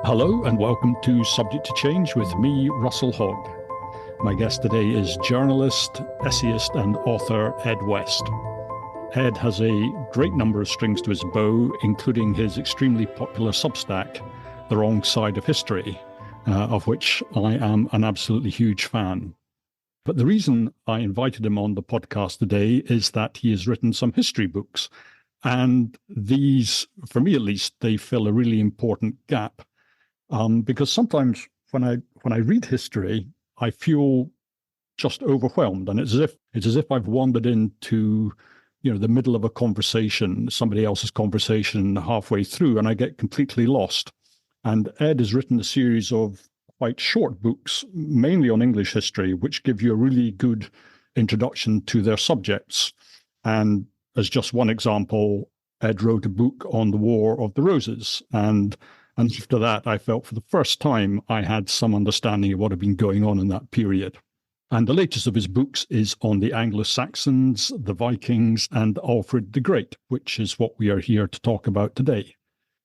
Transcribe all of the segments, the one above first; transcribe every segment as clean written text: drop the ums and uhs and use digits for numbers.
Hello and welcome to Subject to Change with me, Russell Hogg. My guest today is journalist, essayist and author Ed West. Ed has a great number of strings to his bow, including his extremely popular Substack, The Wrong Side of History, of which I am an absolutely huge fan. But the reason I invited him on the podcast today is that he has written some history books. And these, for me at least, they fill a really important gap. Because sometimes when I read history, I feel just overwhelmed, and it's as if I've wandered into, the middle of a conversation, somebody else's conversation halfway through, and I get completely lost. And Ed has written a series of quite short books, mainly on English history, which give you a really good introduction to their subjects. And as just one example, Ed wrote a book on the War of the Roses, and after that, I felt for the first time I had some understanding of what had been going on in that period. And the latest of his books is on the Anglo-Saxons, the Vikings, and Alfred the Great, which is what we are here to talk about today.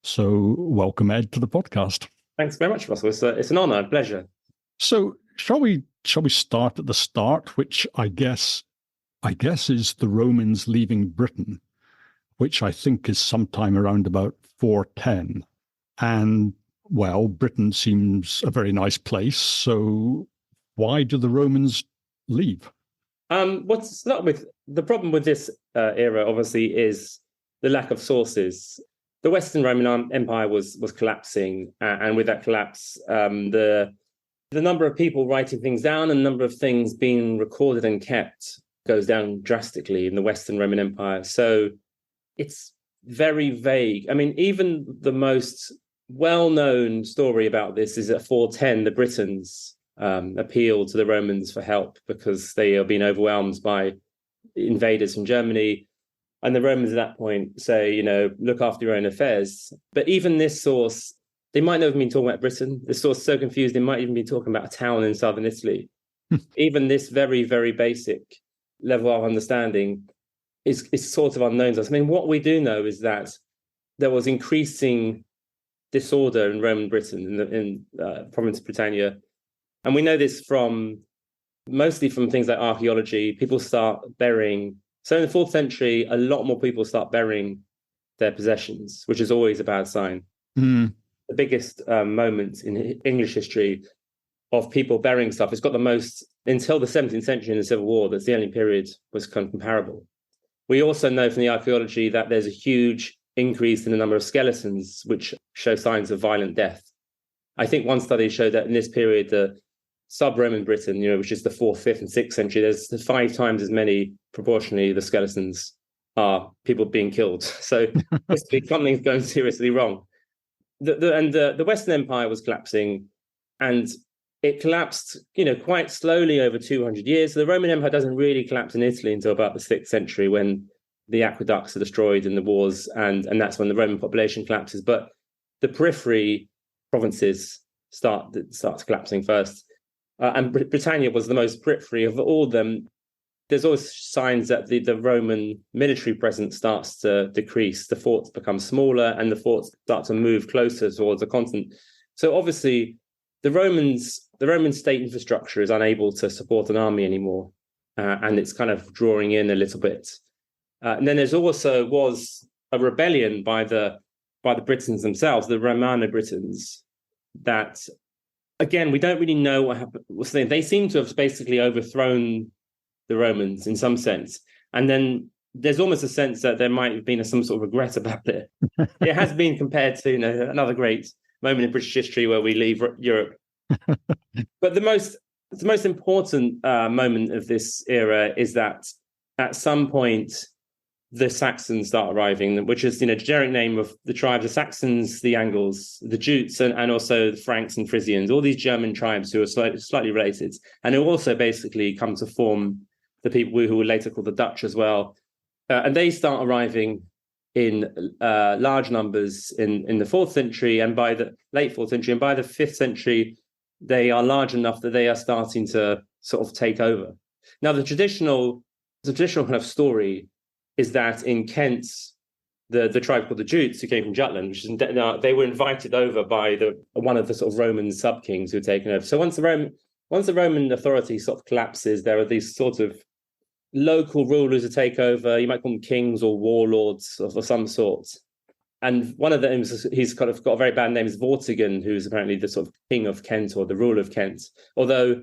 So welcome, Ed, to the podcast. Thanks very much, Russell. It's an honor, a pleasure. So shall we start at the start, which I guess is the Romans leaving Britain, which I think is sometime around about 410. And, well, Britain seems a very nice place. So why do the Romans leave? What's not with the problem with this era, obviously, is the lack of sources. The Western Roman Empire was collapsing, and with that collapse, the number of people writing things down and the number of things being recorded and kept goes down drastically in the Western Roman Empire. So it's very vague. I mean, even the most well-known story about this is at 410, the Britons appeal to the Romans for help because they are being overwhelmed by invaders from Germany. And the Romans at that point say, look after your own affairs. But even this source, they might not have been talking about Britain. The source is so confused, they might even be talking about a town in southern Italy. Even this very, very basic level of understanding is sort of unknown to us. I mean, what we do know is that there was increasing disorder in Roman Britain, in province of Britannia. And we know this mostly from things like archaeology. People start burying. So in the 4th century, a lot more people start burying their possessions, which is always a bad sign. The biggest moment in English history of people burying stuff, it's got the most until the 17th century in the Civil War. That's the only period was kind of comparable. We also know from the archaeology that there's a huge increase in the number of skeletons, which show signs of violent death. I think one study showed that in this period, the sub-Roman Britain, which is the 4th, 5th, and 6th century, there's 5 times as many proportionally the skeletons are people being killed. So basically something's going seriously wrong. The Western Empire was collapsing, and it collapsed, quite slowly over 200 years. The Roman Empire doesn't really collapse in Italy until about the 6th century, when the aqueducts are destroyed in the wars, and that's when the Roman population collapses. But the periphery provinces start collapsing first. And Britannia was the most periphery of all of them. There's always signs that the Roman military presence starts to decrease. The forts become smaller and the forts start to move closer towards the continent. So obviously the Roman state infrastructure is unable to support an army anymore. And it's kind of drawing in a little bit. And then there's also was a rebellion by the Britons themselves, the Romano Britons, that, again, we don't really know what happened. They seem to have basically overthrown the Romans in some sense. And then there's almost a sense that there might have been some sort of regret about it. It has been compared to another great moment in British history where we leave Europe. But the most important moment of this era is that at some point the Saxons start arriving, which is the generic name of the tribes: the Saxons, the Angles, the Jutes, and also the Franks and Frisians, all these German tribes who are slightly related, and who also basically come to form the people who were later called the Dutch as well. And they start arriving in large numbers in the 4th century, and by the late 4th century, and by the 5th century, they are large enough that they are starting to sort of take over. Now, the traditional kind of story is that in Kent, the tribe called the Jutes, who came from Jutland, which is they were invited over by one of the sort of Roman sub-kings who had taken over. So once the Roman authority sort of collapses, there are these sort of local rulers who take over. You might call them kings or warlords of some sort. And one of them, he's kind of got a very bad name, is Vortigern, who's apparently the sort of king of Kent or the ruler of Kent. Although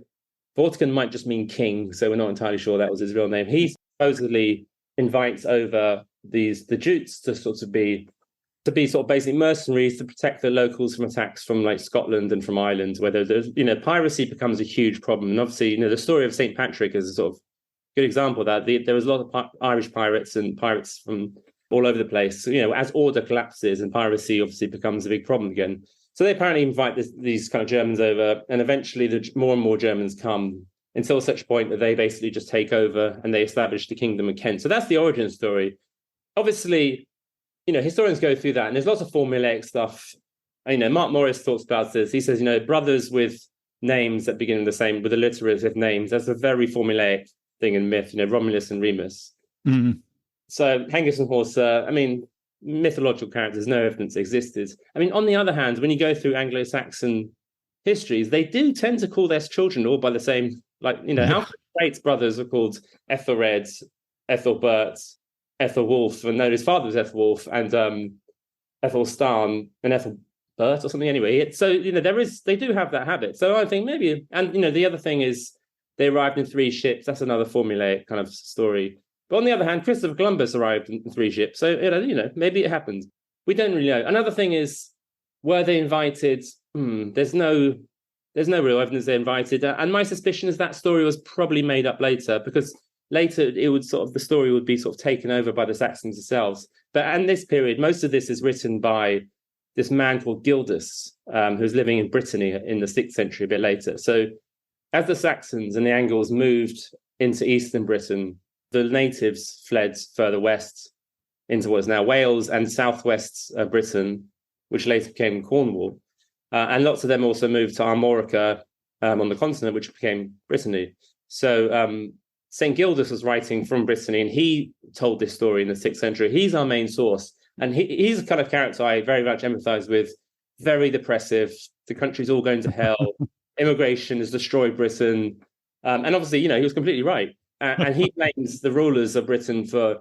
Vortigern might just mean king, so we're not entirely sure that was his real name. He supposedly invites over the Jutes to sort of be sort of basically mercenaries to protect the locals from attacks from like Scotland and from Ireland, where there's, piracy becomes a huge problem. And obviously, the story of St. Patrick is a sort of good example of that. There was a lot of Irish pirates and pirates from all over the place. So, as order collapses and piracy obviously becomes a big problem again. So they apparently invite these kind of Germans over, and eventually more and more Germans come until such point that they basically just take over and they establish the Kingdom of Kent. So that's the origin story. Obviously, historians go through that, and there's lots of formulaic stuff. Mark Morris talks about this. He says, brothers with names that begin with alliterative names. That's a very formulaic thing in myth. Romulus and Remus. Mm. So Hengist and Horsa, mythological characters, no evidence existed. On the other hand, when you go through Anglo-Saxon histories, they do tend to call their children all by the same, Alfred Great's brothers are called Ethelred, Ethelbert, Ethelwulf, and his father was Ethelwulf, and Ethelstan and Ethelbert or something. Anyway, they do have that habit. So I think maybe, and the other thing is they arrived in 3 ships. That's another formulaic kind of story. But on the other hand, Christopher Columbus arrived in 3 ships. So, maybe it happened. We don't really know. Another thing is, were they invited? There's no real evidence they're invited. And my suspicion is that story was probably made up later, because later the story would be sort of taken over by the Saxons themselves. But in this period, most of this is written by this man called Gildas, who's living in Brittany in the 6th century, a bit later. So as the Saxons and the Angles moved into eastern Britain, the natives fled further west into what is now Wales and southwest Britain, which later became Cornwall. And lots of them also moved to Armorica on the continent, which became Brittany. So St. Gildas was writing from Brittany, and he told this story in the 6th century. He's our main source. And he's a kind of character I very much empathize with. Very depressive. The country's all going to hell. Immigration has destroyed Britain. And obviously, he was completely right. And he blames the rulers of Britain for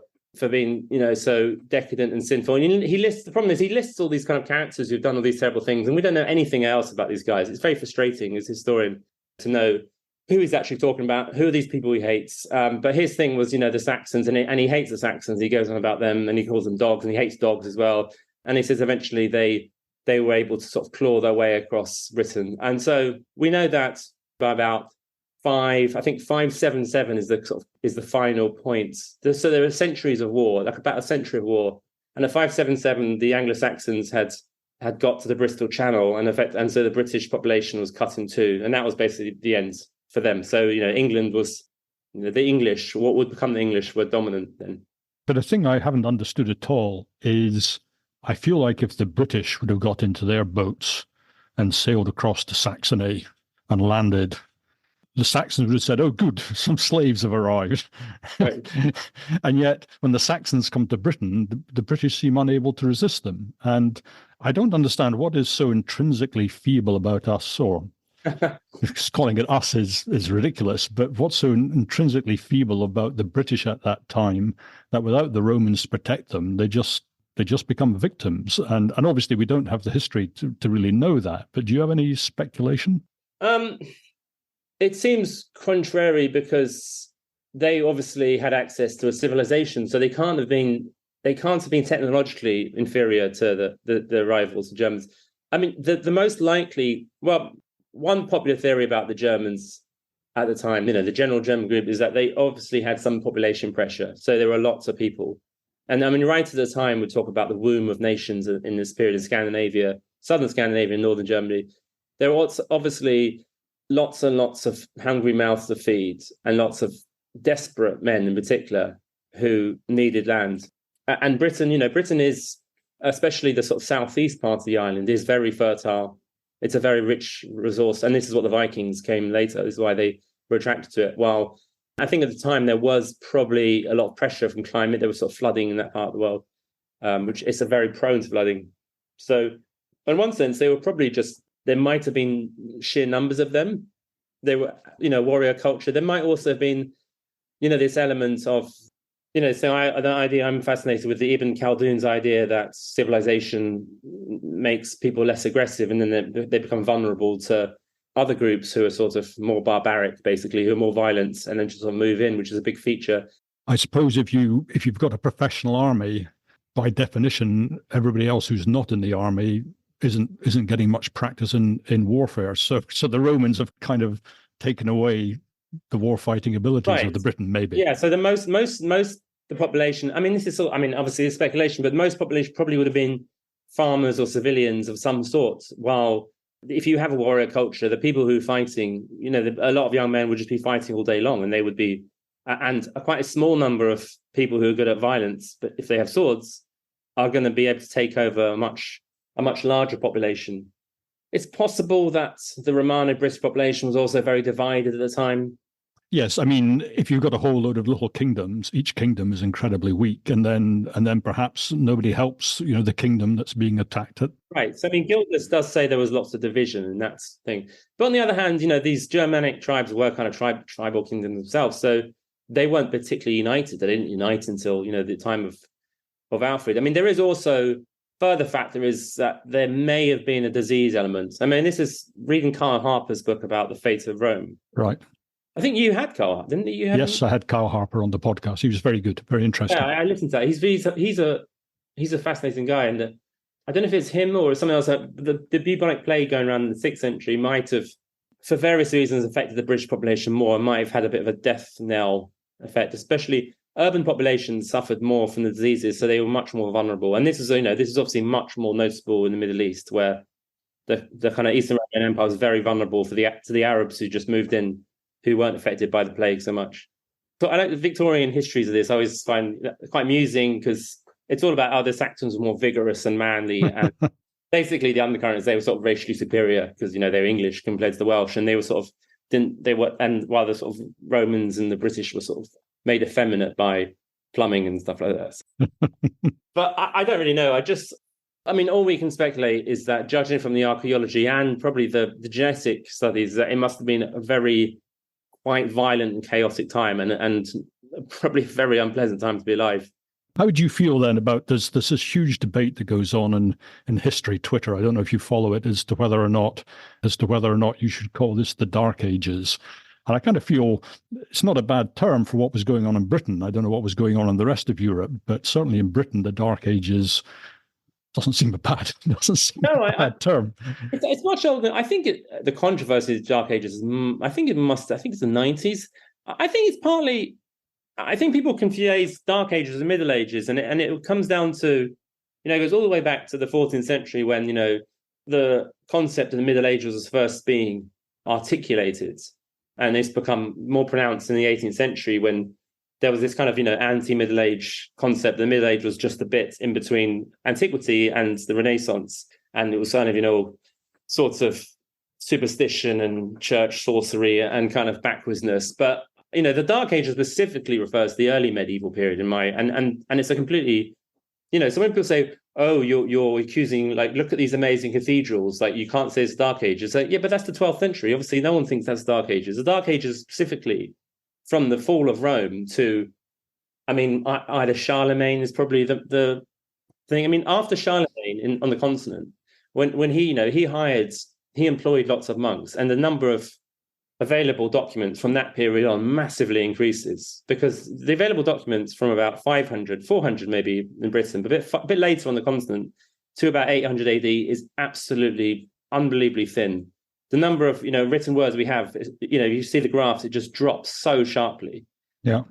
being, so decadent and sinful. And the problem is he lists all these kind of characters who've done all these terrible things, and we don't know anything else about these guys. It's very frustrating as a historian to know who he's actually talking about, who are these people he hates. But his thing was, the Saxons, and he hates the Saxons. He goes on about them, and he calls them dogs, and he hates dogs as well. And he says eventually they were able to sort of claw their way across Britain. And so we know that by about 577 is the final point. So there are centuries of war, like about a century of war. And at 577, the Anglo-Saxons had got to the Bristol Channel, and so the British population was cut in two, and that was basically the end for them. So England was, the English, what would become the English, were dominant then. But a thing I haven't understood at all is, I feel like if the British would have got into their boats and sailed across to Saxony and landed, the Saxons would have said, "Oh, good, some slaves have arrived." Right. And yet, when the Saxons come to Britain, the British seem unable to resist them. And I don't understand what is so intrinsically feeble about us, or calling it us is ridiculous, but what's so intrinsically feeble about the British at that time that without the Romans to protect them, they just become victims. And obviously we don't have the history to really know that. But do you have any speculation? It seems contrary, because they obviously had access to a civilization, so they can't have been technologically inferior to the rivals, the Germans. The most likely, one popular theory about the Germans at the time, the general German group, is that they obviously had some population pressure. So there were lots of people. And right at the time, we talk about the womb of nations in this period in Scandinavia, southern Scandinavia and northern Germany. There was obviously lots and lots of hungry mouths to feed, and lots of desperate men in particular who needed land. And Britain is, especially the sort of southeast part of the island, is very fertile. It's a very rich resource. And this is what the Vikings came later. This is why they were attracted to it. While I think at the time there was probably a lot of pressure from climate. There was sort of flooding in that part of the world. which is a very prone to flooding. So in one sense, they were probably there might have been sheer numbers of them. They were, warrior culture. There might also have been, this element of, I'm fascinated with the Ibn Khaldun's idea that civilization makes people less aggressive, and then they become vulnerable to other groups who are sort of more barbaric, basically, who are more violent, and then just sort of move in, which is a big feature. I suppose if you've got a professional army, by definition, everybody else who's not in the army isn't getting much practice in warfare. So the Romans have kind of taken away the war fighting abilities of the Britain, maybe. Yeah. So the most the population. I mean, obviously it's speculation, but most population probably would have been farmers or civilians of some sort. While if you have a warrior culture, the people who are fighting, a lot of young men would just be fighting all day long, and they would be, and quite a small number of people who are good at violence, but if they have swords, are going to be able to take over a much larger population. It's possible that the Romano-British population was also very divided at the time. Yes, I mean, if you've got a whole load of little kingdoms, each kingdom is incredibly weak, and then perhaps nobody helps, the kingdom that's being attacked. Right. So I mean, Gildas does say there was lots of division, and that's the thing. But on the other hand, these Germanic tribes were kind of tribal kingdoms themselves, so they weren't particularly united. They didn't unite until the time of Alfred. I mean, there is also further factor is that there may have been a disease element. I mean, this is reading Carl Harper's book about the fate of Rome. Right. I think you had Carl, didn't you? Yes, I had Carl Harper on the podcast. He was very good, very interesting. Yeah, I listened to that. He's a fascinating guy, and I don't know if it's him or something else. The bubonic plague going around in the 6th century might have, for various reasons, affected the British population more, and might have had a bit of a death knell effect. Especially urban populations suffered more from the diseases, so they were much more vulnerable. And this is obviously much more noticeable in the Middle East, where the kind of Eastern Roman Empire was very vulnerable to the Arabs who just moved in, who weren't affected by the plague so much. So I like the Victorian histories of this. I always find quite amusing because it's all about how the Saxons were more vigorous and manly, and basically the undercurrents, they were sort of racially superior because they were English compared to the Welsh, and they were sort of while the sort of Romans and the British were sort of made effeminate by plumbing and stuff like that. But I don't really know. All we can speculate is that, judging from the archaeology and probably the genetic studies, that it must have been a very quite violent and chaotic time, and probably a very unpleasant time to be alive. How would you feel then about this huge debate that goes on in history Twitter? I don't know if you follow it, as to whether or not you should call this the Dark Ages. And I kind of feel it's not a bad term for what was going on in Britain. I don't know what was going on in the rest of Europe, but certainly in Britain, the Dark Ages doesn't seem a bad term. It's much older. I think the controversy of the Dark Ages, I think it's the 90s. I think it's partly, I think people confuse Dark Ages and Middle Ages, and it comes down to, it goes all the way back to the 14th century when, the concept of the Middle Ages was first being articulated. And it's become more pronounced in the 18th century when there was this kind of, anti-Middle Age concept. The Middle Age was just a bit in between antiquity and the Renaissance. And it was kind of, sorts of superstition and church sorcery and kind of backwardsness. But, the Dark Ages specifically refers to the early medieval period and it's a completely, so when people say, oh, you're accusing, like, look at these amazing cathedrals, like, you can't say it's Dark Ages. Yeah, but that's the 12th century. Obviously, no one thinks that's Dark Ages. The Dark Ages specifically from the fall of Rome to, either Charlemagne is probably the thing. After Charlemagne on the continent, when he employed lots of monks, and the number of available documents from that period on massively increases, because the available documents from about 400 maybe in Britain, but a bit later on the continent to about 800 AD is absolutely unbelievably thin. The number of written words we have, you see the graphs, it just drops so sharply. Yeah,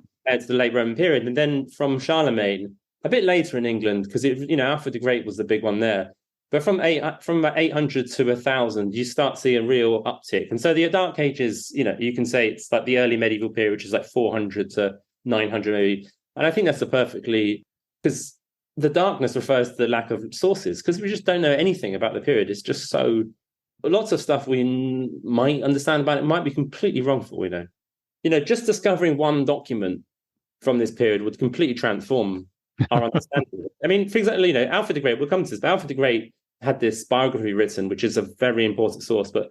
our understanding. I mean, for example, Alfred the Great, we'll come to this, but Alfred the Great had this biography written, which is a very important source. But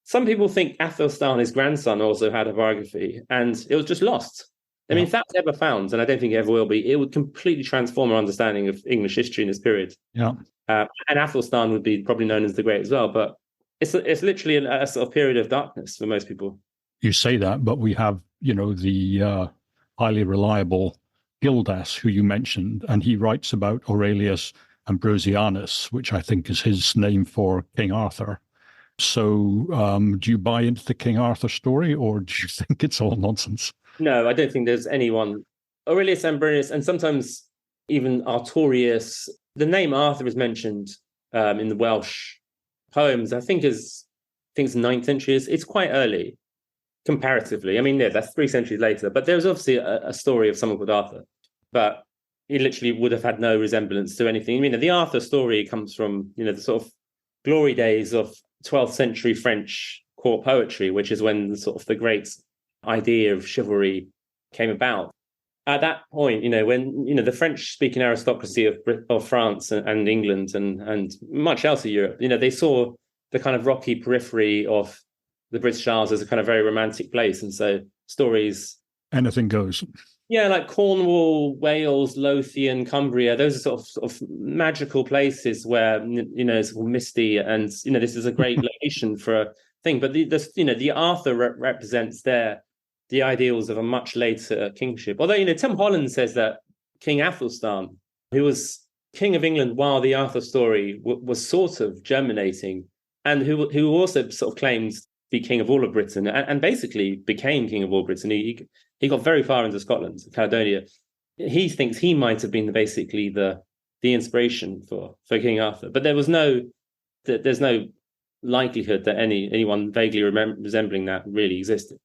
some people think Athelstan, his grandson, also had a biography, and it was just lost. I mean, if that's ever found, and I don't think it ever will be, it would completely transform our understanding of English history in this period. Yeah. And Athelstan would be probably known as the Great as well. But it's literally a sort of period of darkness for most people. You say that, but we have, the highly reliable Gildas, who you mentioned, and he writes about Aurelius Ambrosianus, which I think is his name for King Arthur. So do you buy into the King Arthur story, or do you think it's all nonsense? No, I don't think there's anyone. Aurelius Ambrosianus, and sometimes even Artorius. The name Arthur is mentioned in the Welsh poems. I think it's 9th century. It's quite early, comparatively. I mean, yeah, that's 3 centuries later. But there's obviously a story of someone called Arthur, but he literally would have had no resemblance to anything. I mean, the Arthur story comes from the sort of glory days of 12th century French court poetry, which is when the great idea of chivalry came about. At that point, when the French-speaking aristocracy of France and England and much else of Europe, they saw the kind of rocky periphery of the British Isles as a kind of very romantic place, and so stories, anything goes. Yeah, like Cornwall, Wales, Lothian, Cumbria. Those are sort of magical places where it's all misty, and this is a great location for a thing. But the Arthur represents the ideals of a much later kingship. Although Tim Holland says that King Athelstan, who was king of England while the Arthur story was sort of germinating, and who also sort of claimed to be king of all of Britain, and basically became king of all Britain. He got very far into Scotland, Caledonia. He thinks he might have been basically the inspiration for King Arthur. But there's no likelihood that anyone vaguely resembling that really existed.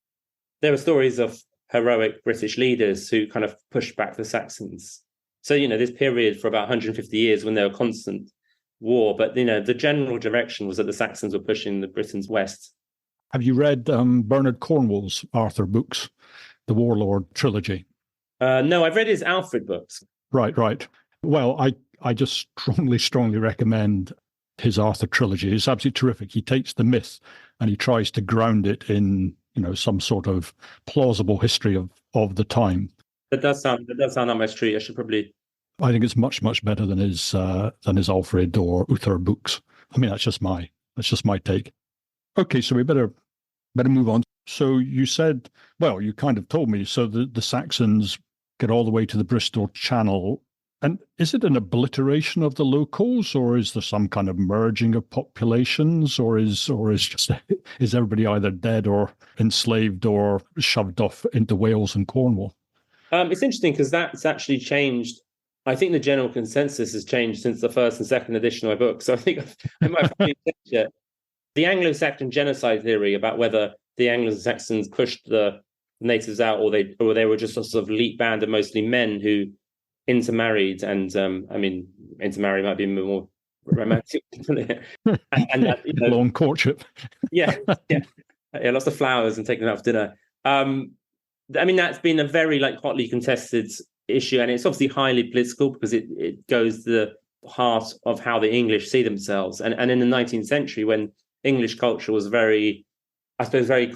There were stories of heroic British leaders who kind of pushed back the Saxons. So, this period for about 150 years when there were constant war, but, the general direction was that the Saxons were pushing the Britons west. Have you read Bernard Cornwell's Arthur books, the Warlord trilogy? No, I've read his Alfred books. Right. Well, I just strongly recommend his Arthur trilogy. It's absolutely terrific. He takes the myth and he tries to ground it in some sort of plausible history of the time. That does sound up my street. I think it's much better than his Alfred or Uther books. I mean, that's just my take. Okay, so we better move on. So you said, well, you kind of told me. So the Saxons get all the way to the Bristol Channel. And is it an obliteration of the locals, or is there some kind of merging of populations, or is everybody either dead or enslaved or shoved off into Wales and Cornwall? It's interesting because that's actually changed. I think the general consensus has changed since the first and second edition of my book. So I think I might have changed it. The Anglo-Saxon genocide theory about whether the Anglo-Saxons pushed the natives out or they were just a sort of elite band of mostly men who intermarried, and intermarry might be more romantic, and that, long courtship. yeah, lots of flowers and taking them out for dinner. That's been a very hotly contested issue, and it's obviously highly political because it goes to the heart of how the English see themselves, and in the 19th century when English culture was very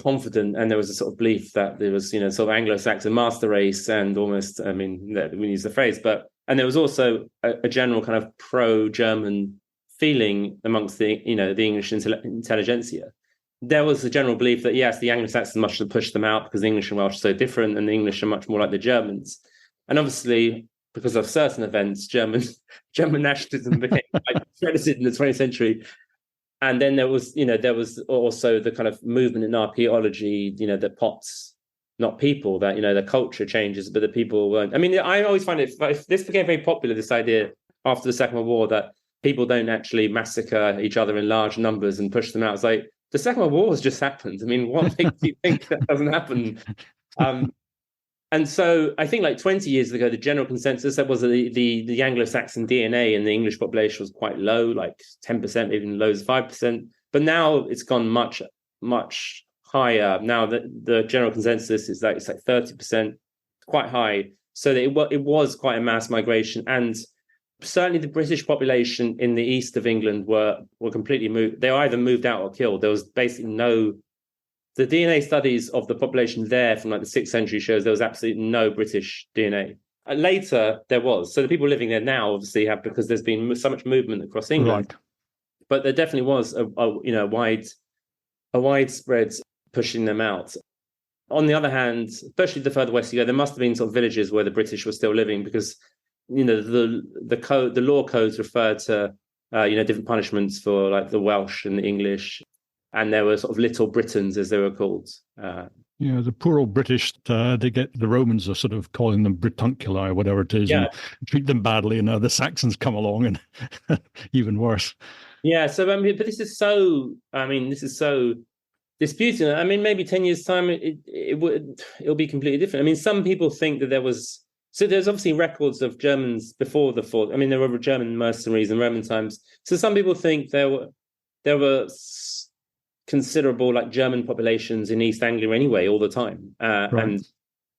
confident, and there was a sort of belief that there was, sort of Anglo-Saxon master race, and almost, we use the phrase, and there was also a general kind of pro-German feeling amongst the English intelligentsia. There was a general belief that, yes, the Anglo-Saxons must have pushed them out because the English and Welsh are so different, and the English are much more like the Germans. And obviously, because of certain events, German nationalism became credited in the 20th century. And then there was also the kind of movement in archaeology, that pots, not people, that, the culture changes, but the people weren't. I always find this became very popular, this idea after the Second World War that people don't actually massacre each other in large numbers and push them out. It's like, the Second World War has just happened. What makes you think that doesn't happen? And so I think 20 years ago, the general consensus that was the Anglo-Saxon DNA in the English population was quite low, 10%, even low as 5%. But now it's gone much, much higher. Now the general consensus is that it's 30%, quite high. So it was quite a mass migration. And certainly the British population in the east of England were completely moved. They were either moved out or killed. There was basically the DNA studies of the population there from like the 6th century shows there was absolutely no British DNA. Later, there was. So the people living there now obviously have, because there's been so much movement across England. Right. But there definitely was a widespread pushing them out. On the other hand, especially the further west you go, there must have been sort of villages where the British were still living, because the law codes refer to different punishments for like the Welsh and the English, and there were sort of little Britons, as they were called. The poor old British, the Romans are sort of calling them Britunculi or whatever it is, and treat them badly, and the Saxons come along and even worse. Yeah, so but this is so disputed. I mean, maybe 10 years' time it'll be completely different. I mean, some people think that there's obviously records of Germans before the fourth. I mean, there were German mercenaries in Roman times. So some people think there were considerable like German populations in East Anglia anyway, all the time, right. And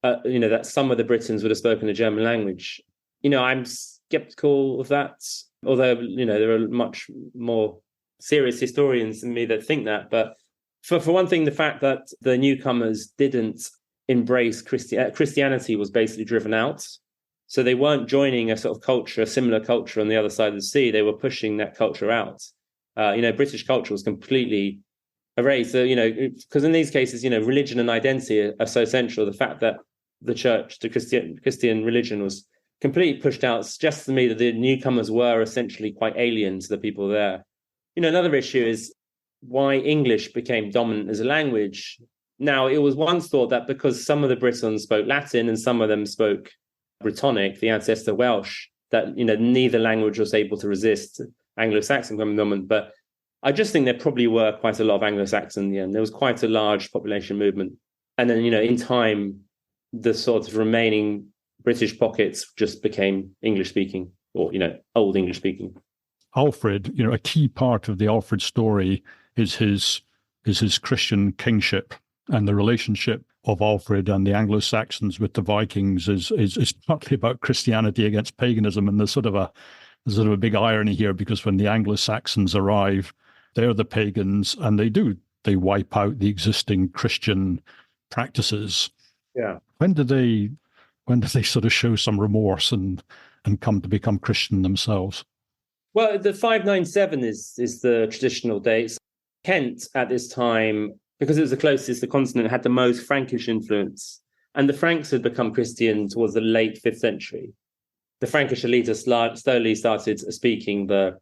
that some of the Britons would have spoken a German language. I'm skeptical of that, although there are much more serious historians than me that think that. But for one thing, the fact that the newcomers didn't embrace Christianity was basically driven out. So they weren't joining a sort of culture, a similar culture on the other side of the sea. They were pushing that culture out. British culture was completely erased. So, because in these cases, religion and identity are so central. The fact that the church, the Christian religion was completely pushed out suggests to me that the newcomers were essentially quite alien to the people there. Another issue is why English became dominant as a language. Now, it was once thought that because some of the Britons spoke Latin and some of them spoke Brittonic, the ancestor Welsh, that neither language was able to resist Anglo-Saxon becoming dominant. But I just think there probably were quite a lot of Anglo-Saxon in the end. There was quite a large population movement. And then, in time, the sort of remaining British pockets just became English-speaking or, Old English-speaking. Alfred, a key part of the Alfred story is his Christian kingship, and the relationship of Alfred and the Anglo-Saxons with the Vikings is partly about Christianity against paganism. And there's sort of a big irony here, because when the Anglo-Saxons arrive, they're the pagans, and they wipe out the existing Christian practices. Yeah. When do they sort of show some remorse and come to become Christian themselves? Well, the 597 is the traditional date. Kent at this time, because it was the closest, the continent had the most Frankish influence, and the Franks had become Christian towards the late 5th century. The Frankish elite slowly started speaking the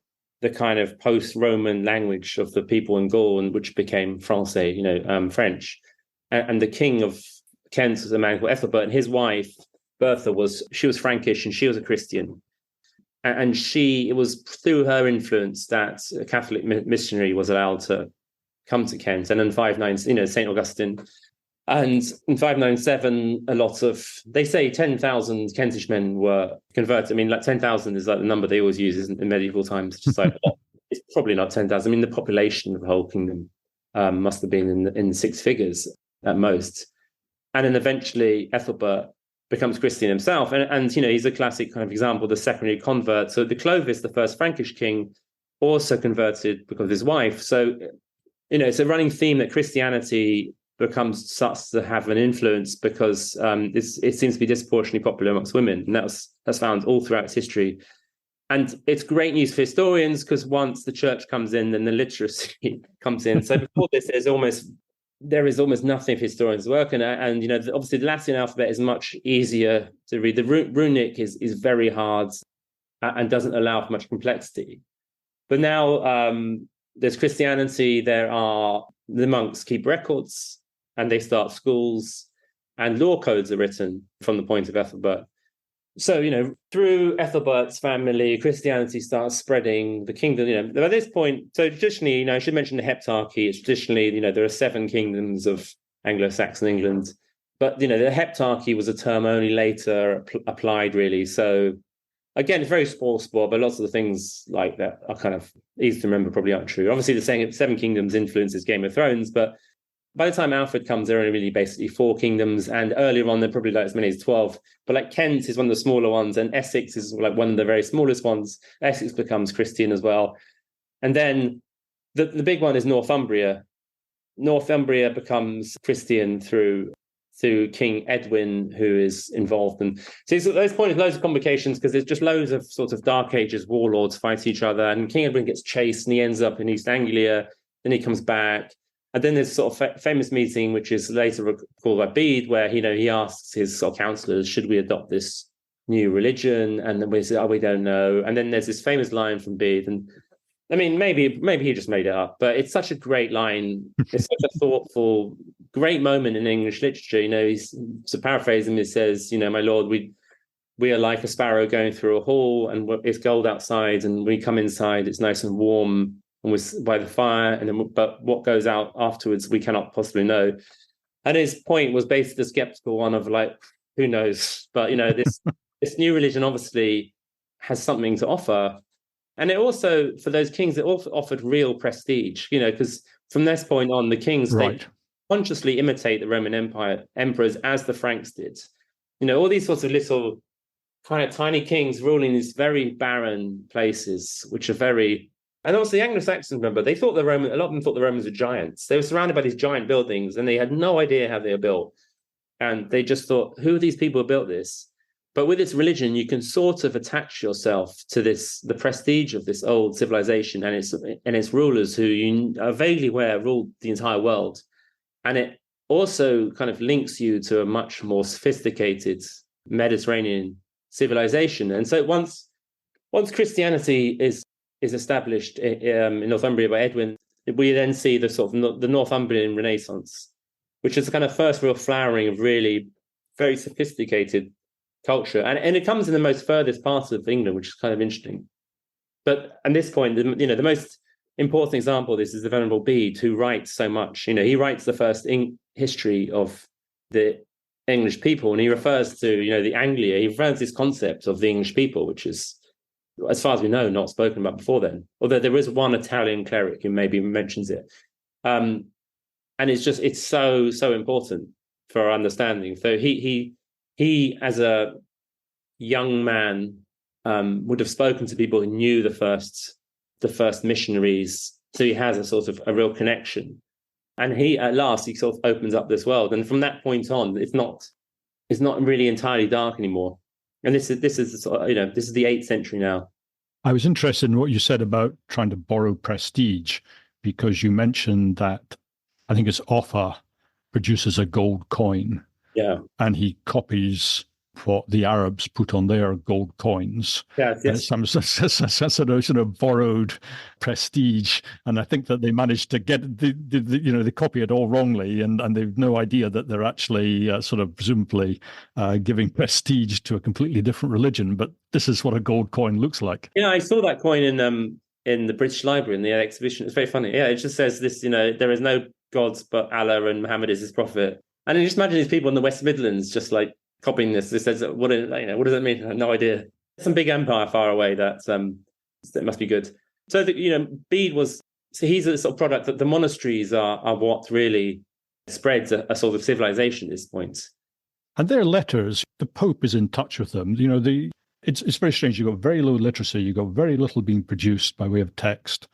kind of post-Roman language of the people in Gaul, and which became Francais, French. And the king of Kent was a man called Ethelbert, and his wife Bertha was Frankish, and she was a Christian. And it was through her influence that a Catholic missionary was allowed to come to Kent. And in 597, St. Augustine. And in 597, they say 10,000 Kentish men were converted. I mean, like 10,000 is like the number they always use in medieval times. It's just like, it's probably not 10,000. I mean, the population of the whole kingdom must have been in 6 figures at most. And then eventually Ethelbert becomes Christian himself. And he's a classic kind of example, the secondary convert. So the Clovis, the first Frankish king, also converted because of his wife. So, it's a running theme that Christianity starts to have an influence because it seems to be disproportionately popular amongst women. And that's found all throughout its history. And it's great news for historians, because once the church comes in, then the literacy comes in. So before this, there is almost nothing for historians' work, and obviously the Latin alphabet is much easier to read. The runic is very hard and doesn't allow for much complexity. But now there's Christianity. The monks keep records, and they start schools, and law codes are written from the point of Ethelbert. So, through Ethelbert's family, Christianity starts spreading the kingdom. By this point, so traditionally, I should mention the heptarchy. It's traditionally, there are 7 kingdoms of Anglo-Saxon England. But, the heptarchy was a term only later applied, really. So, again, it's very small sport, but lots of the things like that are kind of easy to remember, probably aren't true. Obviously, the saying 7 kingdoms influences Game of Thrones, but by the time Alfred comes, there are really basically 4 kingdoms, and earlier on, they're probably like as many as 12. But like Kent is one of the smaller ones, and Essex is like one of the very smallest ones. Essex becomes Christian as well. And then the big one is Northumbria. Northumbria becomes Christian through King Edwin, who is involved. And so those points, loads of complications, because there's just loads of sort of Dark Ages warlords fight each other. And King Edwin gets chased and he ends up in East Anglia. Then he comes back. And then there's sort of famous meeting, which is later recalled by Bede, where he asks his sort of councillors, should we adopt this new religion? And then we say, oh, we don't know. And then there's this famous line from Bede. And I mean, maybe he just made it up, but it's such a great line. It's such a thoughtful, great moment in English literature. He's, to paraphrase him, he says, my lord, we are like a sparrow going through a hall, and it's cold outside, and we come inside, it's nice and warm, and we're by the fire, but what goes out afterwards, we cannot possibly know. And his point was basically the skeptical one of like, who knows? But this new religion obviously has something to offer. And it also, for those kings, it also offered real prestige, because from this point on, the kings, right, they consciously imitate the Roman Empire emperors as the Franks did. All these sorts of little kind of tiny kings ruling these very barren places, which are very... And also the Anglo-Saxons, remember, a lot of them thought the Romans were giants. They were surrounded by these giant buildings, and they had no idea how they were built. And they just thought, who are these people who built this? But with its religion, you can sort of attach yourself to the prestige of this old civilization and its rulers, who you are vaguely aware ruled the entire world. And it also kind of links you to a much more sophisticated Mediterranean civilization. And so once Christianity is established in Northumbria by Edwin, we then see the sort of the Northumbrian Renaissance, which is the kind of first real flowering of really very sophisticated culture, and it comes in the most furthest parts of England, which is kind of interesting. But at this point, the most important example of this is the Venerable Bede, who writes so much. He writes the first history of the English people, and he refers to the Anglia. He refers to this concept of the English people, which is, as far as we know, not spoken about before then. Although there is one Italian cleric who maybe mentions it, and it's so important for our understanding. So he as a young man, would have spoken to people who knew the first missionaries. So he has a sort of a real connection. And at last he sort of opens up this world. And from that point on, it's not really entirely dark anymore. And this is the 8th century now. I was interested in what you said about trying to borrow prestige, because you mentioned that I think it's Offa produces a gold coin. Yeah. And he copies what the Arabs put on their gold coins. Yes. Some sort of borrowed prestige. And I think that they managed to get they copy it all wrongly, and they've no idea that they're actually sort of presumably giving prestige to a completely different religion. But this is what a gold coin looks like. Yeah, I saw that coin in the British Library in the exhibition. It's very funny. Yeah, it just says this, there is no gods but Allah, and Muhammad is his prophet. And then just imagine these people in the West Midlands just like copying this. This says, what does that mean? I have no idea. Some big empire far away that must be good. So Bede he's a sort of product that the monasteries are what really spreads a sort of civilization at this point. And their letters, the Pope is in touch with them. It's very strange. You've got very low literacy. You've got very little being produced by way of text.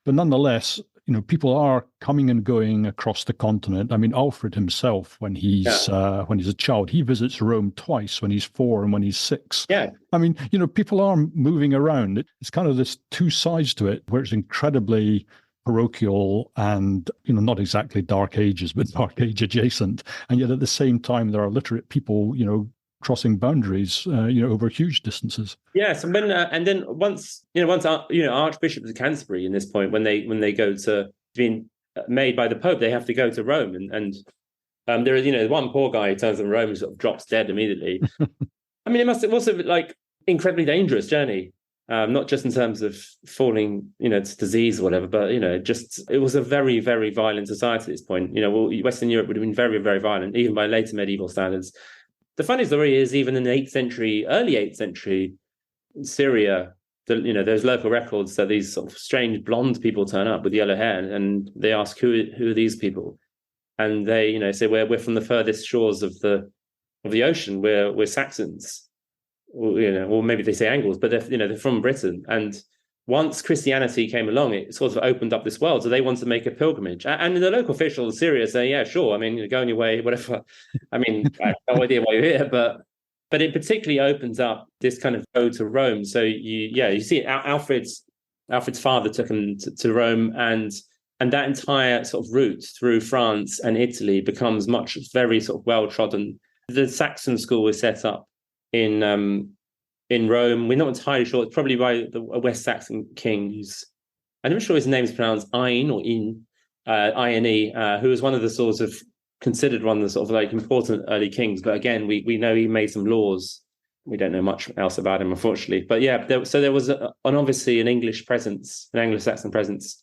But nonetheless, people are coming and going across the continent. I mean, Alfred himself, when he's a child, he visits Rome twice, when he's 4 and when he's 6. Yeah. I mean, people are moving around. It's kind of this two sides to it, where it's incredibly parochial and, not exactly Dark Ages, but Dark Age adjacent. And yet at the same time, there are literate people, crossing boundaries, over huge distances. Yes, and then once archbishops of Canterbury, in this point, when they go to being made by the Pope, they have to go to Rome, and there is one poor guy who turns up in Rome and sort of drops dead immediately. I mean, it was like incredibly dangerous journey, not just in terms of falling, to disease or whatever, but it was a very, very violent society at this point. Western Europe would have been very, very violent, even by later medieval standards. The funny story is, even in the early 8th century, Syria, there's local records that these sort of strange blonde people turn up with yellow hair, and they ask, who are these people? and they, say we're from the furthest shores of the ocean. We're Saxons, or maybe they say Angles, but they're from Britain. And once Christianity came along, it sort of opened up this world. So they want to make a pilgrimage. And the local officials in Syria say, yeah, sure. I mean, go on your way, whatever. I mean, I have no idea why you're here, but it particularly opens up this kind of road to Rome. So you see Alfred's father took him to Rome, and that entire sort of route through France and Italy becomes very sort of well trodden. The Saxon school was set up in Rome. We're not entirely sure. It's probably by a West Saxon king I'm not sure his name is pronounced Ein or In, I-N-E, who was one of the sort of considered one of the sort of like important early kings. But again, we know he made some laws. We don't know much else about him, unfortunately. But yeah, there was obviously an English presence, an Anglo-Saxon presence.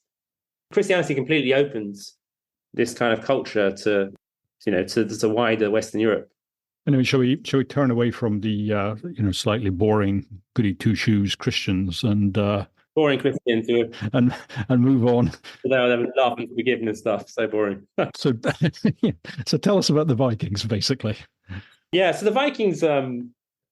Christianity completely opens this kind of culture to wider Western Europe. Anyway, shall we turn away from the slightly boring goody two shoes Christians and boring Christians and move on? They're laughing to begin and stuff. So boring. So tell us about the Vikings, basically. Yeah, so the Vikings.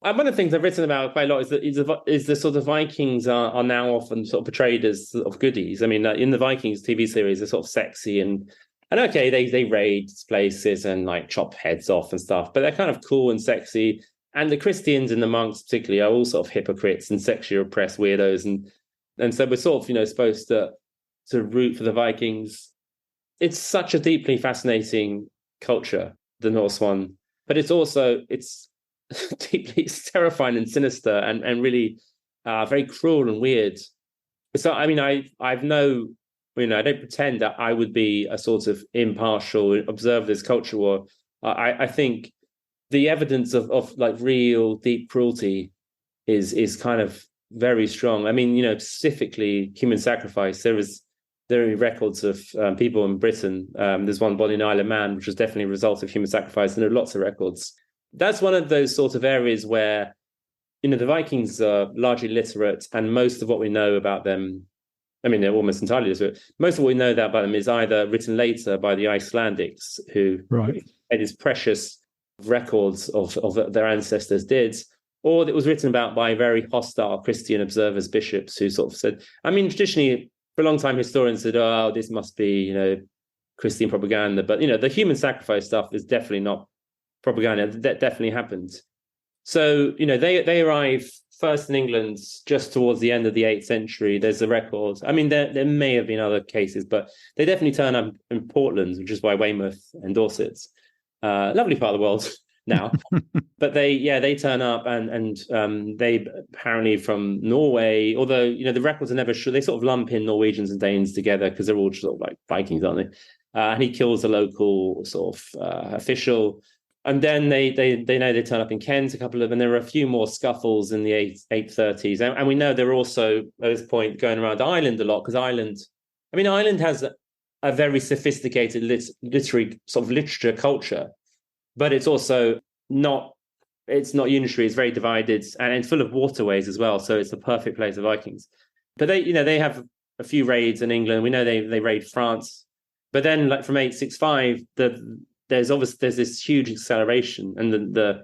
One of the things I've written about quite a lot is the sort of Vikings are now often sort of portrayed as sort of goodies. I mean, in the Vikings TV series, they're sort of sexy and okay, they raid places and like chop heads off and stuff, but they're kind of cool and sexy. And the Christians and the monks particularly are all sort of hypocrites and sexually repressed weirdos, and so we're sort of supposed to root for the Vikings. It's such a deeply fascinating culture, the Norse one, but it's deeply terrifying and sinister and really very cruel and weird. So I mean, I don't pretend that I would be a sort of impartial observer of this culture war. I think the evidence of like real deep cruelty is kind of very strong. I mean, specifically human sacrifice. There are records of people in Britain. There's one body in Isle of Man, which was definitely a result of human sacrifice, and there are lots of records. That's one of those sort of areas where, the Vikings are largely literate, and most of what we know about them, I mean, they're almost entirely literate. Most of what we know about them is either written later by the Icelandics, who made these precious records of their ancestors did, or it was written about by very hostile Christian observers, bishops, who sort of said, I mean, traditionally, for a long time, historians said, oh, this must be, Christian propaganda. But, the human sacrifice stuff is definitely not propaganda. That definitely happened. So, they arrive first in England just towards the end of the 8th century. There's a record. I mean, there may have been other cases, but they definitely turn up in Portland, which is by Weymouth and Dorset. Lovely part of the world now. But they turn up and they apparently from Norway, although, the records are never sure. They sort of lump in Norwegians and Danes together because they're all sort of like Vikings, aren't they? And he kills a local sort of official. And then they know they turn up in Kent, and there are a few more scuffles in the 830s. And we know they're also, at this point, going around Ireland a lot, because Ireland has a very sophisticated literary sort of literature culture, but it's also not unitary. It's very divided and it's full of waterways as well. So it's the perfect place for Vikings. But they have a few raids in England. We know they raid France, but then like from 865, there's this huge acceleration, and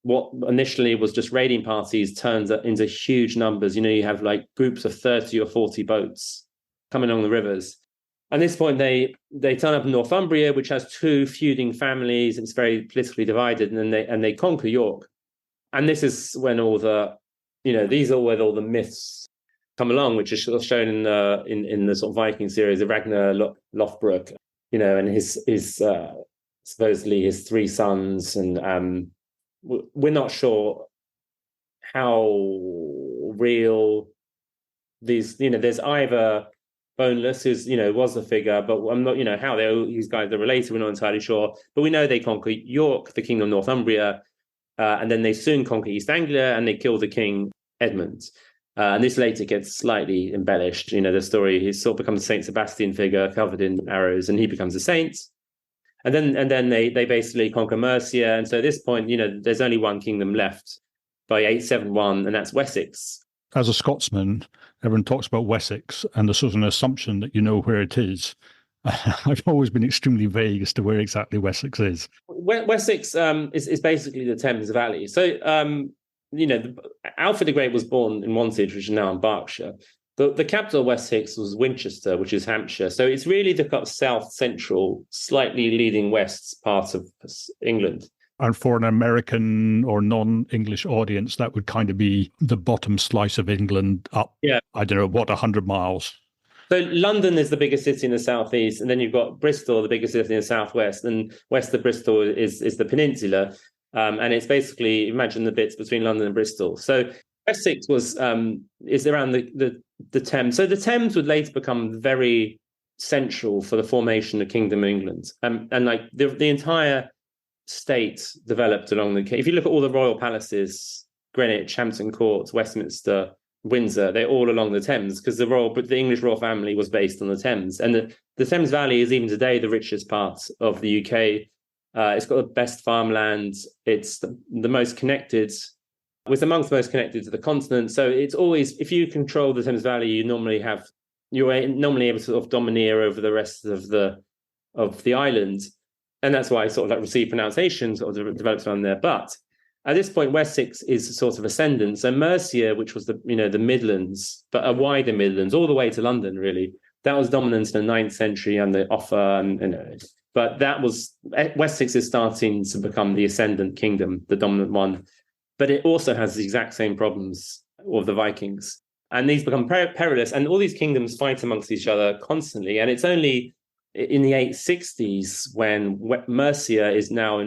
what initially was just raiding parties turns into huge numbers. You have like groups of 30 or 40 boats coming along the rivers. At this point, they turn up in Northumbria, which has two feuding families. It's very politically divided, and then they conquer York. And this is when all the, these are where all the myths come along, which is shown in the sort of Viking series, the Ragnar Lothbrok, and his supposedly his 3 sons, and we're not sure how real these. There's either Boneless, who's was a figure, but I'm not how these guys are related. We're not entirely sure, but we know they conquer York, the Kingdom of Northumbria, and then they soon conquer East Anglia, and they kill the king Edmund. And this later gets slightly embellished. The story, he sort of becomes a Saint Sebastian figure covered in arrows, and he becomes a saint. And then they basically conquer Mercia. And so at this point, there's only one kingdom left by 871, and that's Wessex. As a Scotsman, everyone talks about Wessex, and there's sort of an assumption that you know where it is. I've always been extremely vague as to where exactly Wessex is. Wessex is basically the Thames Valley. So, Alfred the Great was born in Wantage, which is now in Berkshire. The capital of Wessex was Winchester, which is Hampshire. So it's really the kind of south-central, slightly leading west part of England. And for an American or non-English audience, that would kind of be the bottom slice of England up, I don't know, 100 miles? So London is the biggest city in the southeast, and then you've got Bristol, the biggest city in the southwest, and west of Bristol is the peninsula. And it's basically, imagine the bits between London and Bristol. So Essex is around the Thames. So the Thames would later become very central for the formation of Kingdom of England. And like the entire state developed along the... If you look at all the royal palaces, Greenwich, Hampton Court, Westminster, Windsor, they're all along the Thames because the English royal family was based on the Thames. And the Thames Valley is even today the richest part of the UK. It's got the best farmland. It's the most connected, it's amongst the most connected to the continent. So it's always, if you control the Thames Valley, you're normally able to sort of domineer over the rest of the island. And that's why sort of like received pronunciation sort of developed around there. But at this point, Wessex is sort of ascendant. So Mercia, which was the Midlands, but a wider Midlands, all the way to London, really, that was dominant in the 9th century and the Offa, but Wessex is starting to become the ascendant kingdom, the dominant one. But it also has the exact same problems of the Vikings. And these become perilous. And all these kingdoms fight amongst each other constantly. And it's only in the 860s when Mercia is now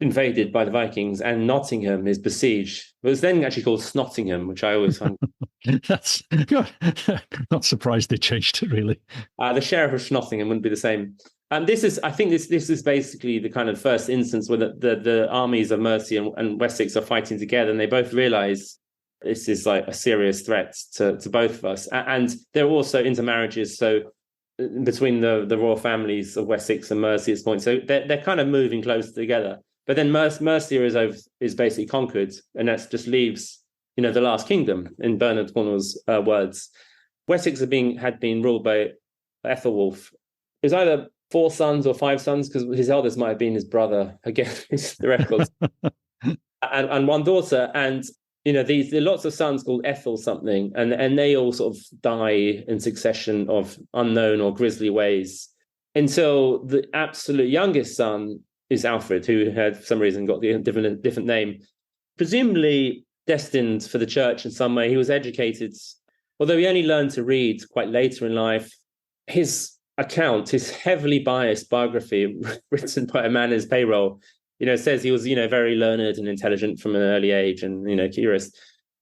invaded by the Vikings and Nottingham is besieged. It was then actually called Snottingham, which I always find... That's not surprised they changed it, really. The sheriff of Snottingham wouldn't be the same. And this is basically the kind of first instance where the armies of Mercia and Wessex are fighting together, and they both realize this is like a serious threat to both of us. And there are also intermarriages, so between the royal families of Wessex and Mercia at this point. So they're kind of moving closer together. But then Mercia is basically conquered, and that just leaves, the last kingdom, in Bernard Cornwell's words. Wessex had been ruled by Ethelwulf. It was either 4 sons or 5 sons, because his eldest might have been his brother, again, the records, and 1 daughter. And, there are lots of sons called Ethel something, and they all sort of die in succession of unknown or grisly ways until the absolute youngest son is Alfred, who had, for some reason, got the different name, presumably destined for the church in some way. He was educated, although he only learned to read quite later in life. His heavily biased biography, written by a man in his payroll, says he was, very learned and intelligent from an early age and, curious.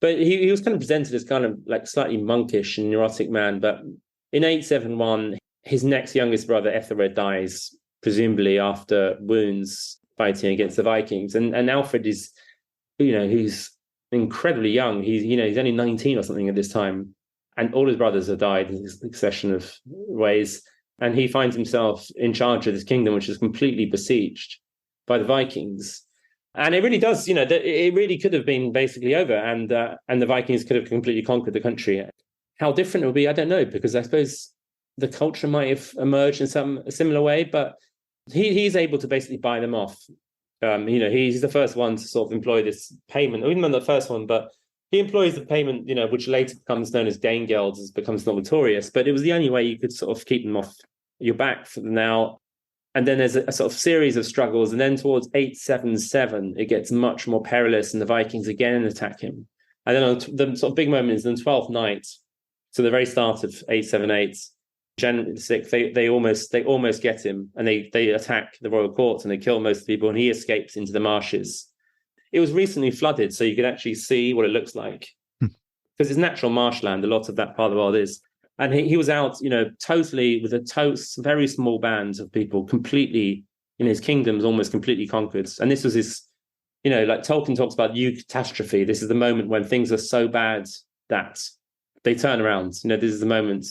But he was kind of presented as kind of like slightly monkish and neurotic man. But in 871, his next youngest brother, Ethelred, dies, presumably after wounds fighting against the Vikings. And Alfred is, he's incredibly young. He's only 19 or something at this time. And all his brothers have died in a succession of ways. And he finds himself in charge of this kingdom, which is completely besieged by the Vikings. And it really does, it really could have been basically over. And the Vikings could have completely conquered the country. How different it would be, I don't know, because I suppose the culture might have emerged in some similar way, but he's able to basically buy them off. He's the first one to sort of employ this payment, or even not the first one, but he employs the payment, which later becomes known as Danegeld, becomes notorious. But it was the only way you could sort of keep them off your back for now. And then there's a sort of series of struggles. And then towards 877, it gets much more perilous, and the Vikings again attack him. And then the sort of big moment is the 12th night. So the very start of 878, January the 6th, they almost get him, and they attack the royal court and they kill most of the people, and he escapes into the marshes. It was recently flooded, so you could actually see what it looks like, because it's natural marshland. A lot of that part of the world is, and he was out, totally with a very small band of people, completely in his kingdoms, almost completely conquered. And this was his, like Tolkien talks about eucatastrophe. This is the moment when things are so bad that they turn around. This is the moment.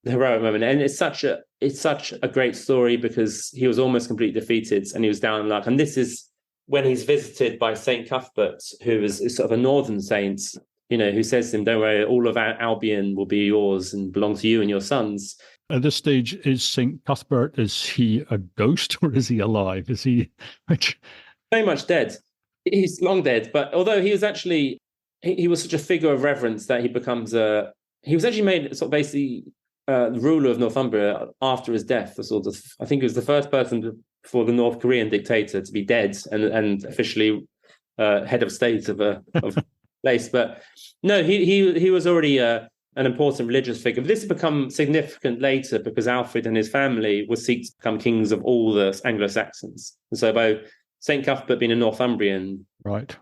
The heroic moment. And it's such a great story, because he was almost completely defeated and he was down in luck. And this is when he's visited by Saint Cuthbert, who is sort of a northern saint, who says to him, "Don't worry, all of Albion will be yours and belong to you and your sons." At this stage, is St. Cuthbert, is he a ghost or is he alive? Is he, which, Very much dead. He's long dead, but although he was actually, he was such a figure of reverence that he becomes he was actually made sort of basically ruler of Northumbria after his death. The sort of, I think he was the first person for the North Korean dictator to be dead and officially head of state of a place. But no, he was already an important religious figure. But this has become significant later because Alfred and his family would seek to become kings of all the Anglo-Saxons. And so by St. Cuthbert being a Northumbrian, right.